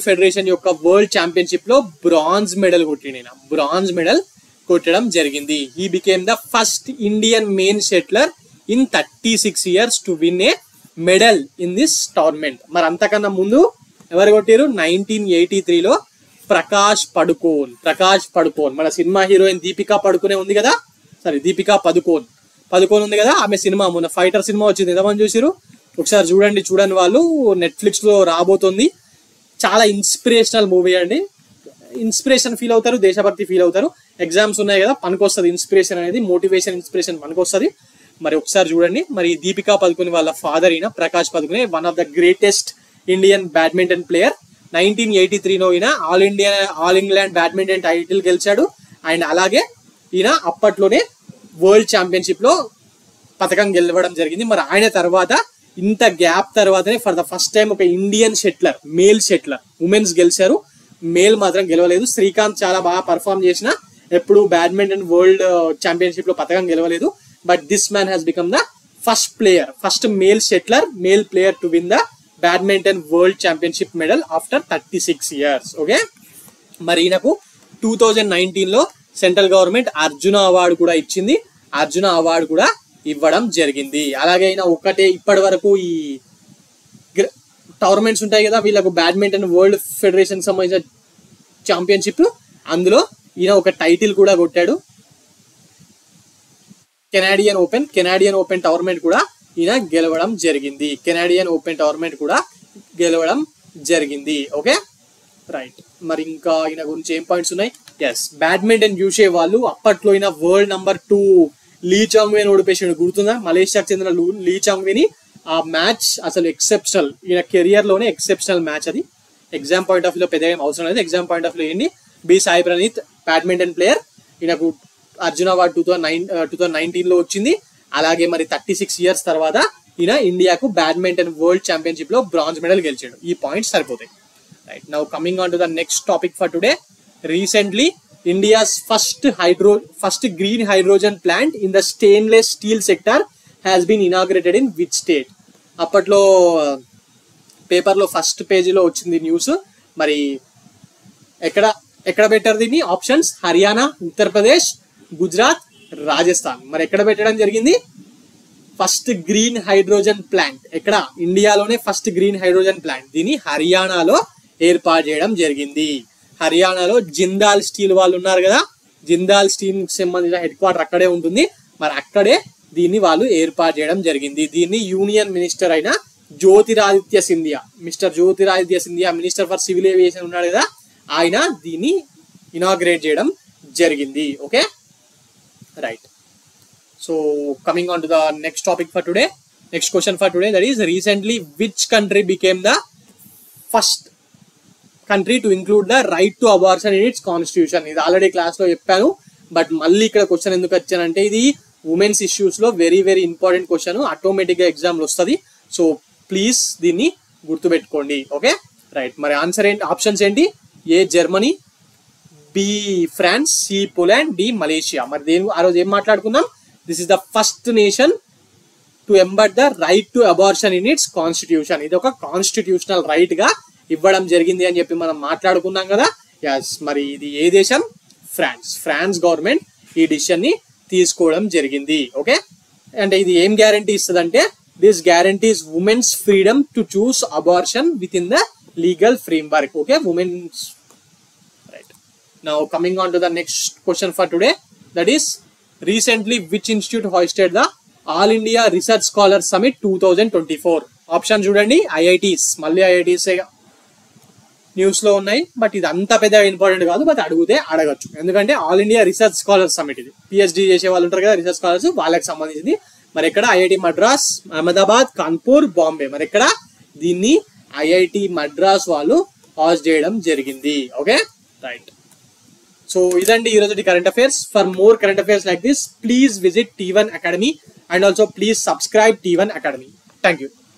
ఫెడరేషన్ యొక్క వరల్డ్ ఛాంపియన్షిప్ లో బ్రాంజ్ మెడల్ కొట్టడం జరిగింది. He became the first Indian main shuttler in 36 years to win a medal in this tournament. మరి అంతకన్నా ముందు ఎవరు కొట్టారు? 1983లో ప్రకాష్ పడుకోన్ మన సినిమా హీరోయిన్ దీపికా పడుకునే ఉంది కదా. దీపికా పదుకోన్ ఉంది కదా. ఆమె సినిమా మొన్న ఫైటర్ సినిమా వచ్చింది, ఎంతమంది చూసిరు? ఒకసారి చూడని వాళ్ళు నెట్ఫ్లిక్స్ లో రాబోతుంది. చాలా ఇన్స్పిరేషనల్ మూవీ అండి. ఇన్స్పిరేషన్ ఫీల్ అవుతారు, దేశభక్తి ఫీల్ అవుతారు. ఎగ్జామ్స్ ఉన్నాయి కదా, పనికొస్తుంది ఇన్స్పిరేషన్ అనేది, మోటివేషన్ ఇన్స్పిరేషన్ పనికొస్తుంది. మరి ఒకసారి చూడండి. మరి దీపికా పదుకునే వాళ్ళ ఫాదర్ అయిన Prakash Padukone one of the greatest Indian badminton player. 1983లో ఈయన ఆల్ ఇంగ్లాండ్ బ్యాడ్మింటన్ టైటిల్ గెలిచాడు. అండ్ అలాగే ఈయన అప్పట్లోనే వరల్డ్ ఛాంపియన్షిప్ లో పథకం గెలవడం జరిగింది. మరి ఆయన తర్వాత ఇంత గ్యాప్ తర్వాతనే ఫర్ ద ఫస్ట్ టైం ఒక Indian shuttler, male shuttler, women's గెలిచారు, మేల్ మాత్రం గెలవలేదు. శ్రీకాంత్ చాలా బాగా పర్ఫామ్ చేసిన, ఎప్పుడు బ్యాడ్మింటన్ వరల్డ్ ఛాంపియన్షిప్ లో పథకం గెలవలేదు. But this man has become the first male shuttler, male player to win the badminton world championship medal after 36 years. Okay, మరి ఈయనకు 2019లో సెంట్రల్ గవర్నమెంట్ అర్జున అవార్డు కూడా ఇచ్చింది. అర్జున అవార్డు కూడా ఇవ్వడం జరిగింది. అలాగే ఈయన ఇప్పటి వరకు ఈ టోర్నమెంట్స్ ఉంటాయి కదా వీళ్ళకు బ్యాడ్మింటన్ వరల్డ్ ఫెడరేషన్ సంబంధించిన ఛాంపియన్షిప్, అందులో ఈయన ఒక టైటిల్ కూడా కొట్టాడు. కెనాడియన్ ఓపెన్ టోర్నమెంట్ కూడా ఈయన గెలవడం జరిగింది. Okay right. మరి ఇంకా ఈయన గురించి ఏం పాయింట్స్ ఉన్నాయి? ఎస్, బ్యాడ్మింటన్ చూసే వాళ్ళు అప్పట్లో ఈయన వరల్డ్ నంబర్ 2 లీ చాంగ్వేని ఓడిపేసాడు, గుర్తుందా? మలేషియాకి చెందిన లీ చాంగ్వేని. ఆ మ్యాచ్ అసలు ఎక్సెప్షనల్, ఈయన కెరియర్ లోనే ఎక్సెప్షనల్ మ్యాచ్ అది. ఎగ్జామ్ పాయింట్ ఆఫ్ లో పెద్దగా ఏం అవసరం లేదు, ఎగ్జామ్ పాయింట్ ఆఫ్ లో ఏంటి, B Sai Praneeth badminton player, ఈయనకు అర్జున అవార్డు 2019 లో వచ్చింది. అలాగే మరి 36 years తర్వాత ఈయన ఇండియాకు బ్యాడ్మింటన్ వరల్డ్ ఛాంపియన్షిప్ లో బ్రాంజ్ మెడల్ గెలిచాడు. ఈ పాయింట్స్ సరిపోతాయి. Right, now coming on to the next topic for today. Recently India's first green hydrogen plant in the stainless steel sector has been inaugurated in which state? అప్పట్లో పేపర్లో first పేజీలో వచ్చింది news. మరి ఎక్కడ పెట్టారు దీన్ని? ఆప్షన్స్ హర్యానా, ఉత్తరప్రదేశ్, గుజరాత్, రాజస్థాన్. మరి ఎక్కడ పెట్టడం జరిగింది? ఫస్ట్ గ్రీన్ హైడ్రోజన్ ప్లాంట్ ఎక్కడ? ఇండియాలోనే ఫస్ట్ గ్రీన్ హైడ్రోజన్ ప్లాంట్, దీన్ని హర్యానాలో ఏర్పాటు చేయడం జరిగింది. హర్యానాలో జిందాల్ స్టీల్ వాళ్ళు ఉన్నారు కదా, జిందాల్ స్టీల్ సంబంధించిన హెడ్ క్వార్టర్ అక్కడే ఉంటుంది. మరి అక్కడే దీన్ని వాళ్ళు ఏర్పాటు చేయడం జరిగింది. దీన్ని యూనియన్ మినిస్టర్ అయిన Jyotiraditya Scindia minister for civil aviation ఉన్నాడు కదా, ఆయన దీన్ని ఇనాగ్రేట్ చేయడం జరిగింది. Okay right. So coming on to the next topic for today, next question for today, that is recently which country became the first country to include the right to abortion in its constitution? ఇది already class లో చెప్పాను, but మళ్ళీ ఇక్కడ question ఎందుకు వచ్చానంటే ఇది women's issues లో very very important question, automatic గా ఎగ్జామ్ లో వస్తుంది. సో ప్లీజ్ దీన్ని గుర్తుపెట్టుకోండి. Okay right. మరి ఆన్సర్ ఏంటి? ఆప్షన్స్ ఏంటి? A Germany, B France, C Poland, D Malaysia. మరి దేని ఆ రోజు ఏం మాట్లాడుకుందాం? This is the first nation to embed the right to abortion in its constitution. ఇది ఒక కాన్స్టిట్యూషనల్ రైట్ గా ఇవ్వడం జరిగింది అని చెప్పి మనం మాట్లాడుకున్నాం కదా. ఎస్, మరి ఇది ఏ దేశం? ఫ్రాన్స్ గవర్నమెంట్ ఈ డిసిషన్ ని తీసుకోవడం జరిగింది. ఓకే, అంటే ఇది ఏం గ్యారంటీ ఇస్తుంది అంటే this guarantees women's freedom to choose abortion with in the legal framework. Okay, women's right. Now coming on to the next question for today, that is recently which institute hosted the all India research scholar summit 2024? Option చూడండి, IITs. మళ్ళీ IITs news లో ఉన్నాయి, but ఇది అంత పెద్ద important కాదు, but అడిగితే అడగచ్చు. ఎందుకంటే all India research scholar summit, ఇది పిహెచ్డి చేసే వాళ్ళు ఉంటారు కదా రీసెర్చ్ స్కాలర్స్, వాళ్ళకి సంబంధించింది. మరి ఇక్కడ ఐఐటి మద్రాస్, అహ్మదాబాద్, కాన్పూర్, బాంబే. మరి ఇక్కడ దీన్ని ఐఐటి మద్రాస్ వాళ్ళు హాస్ట్ చేయడం జరిగింది. Okay right. సో ఇదండి ఈరోజు current affairs. For more current affairs like this please visit T1 Academy and also please subscribe T1 Academy. Thank you.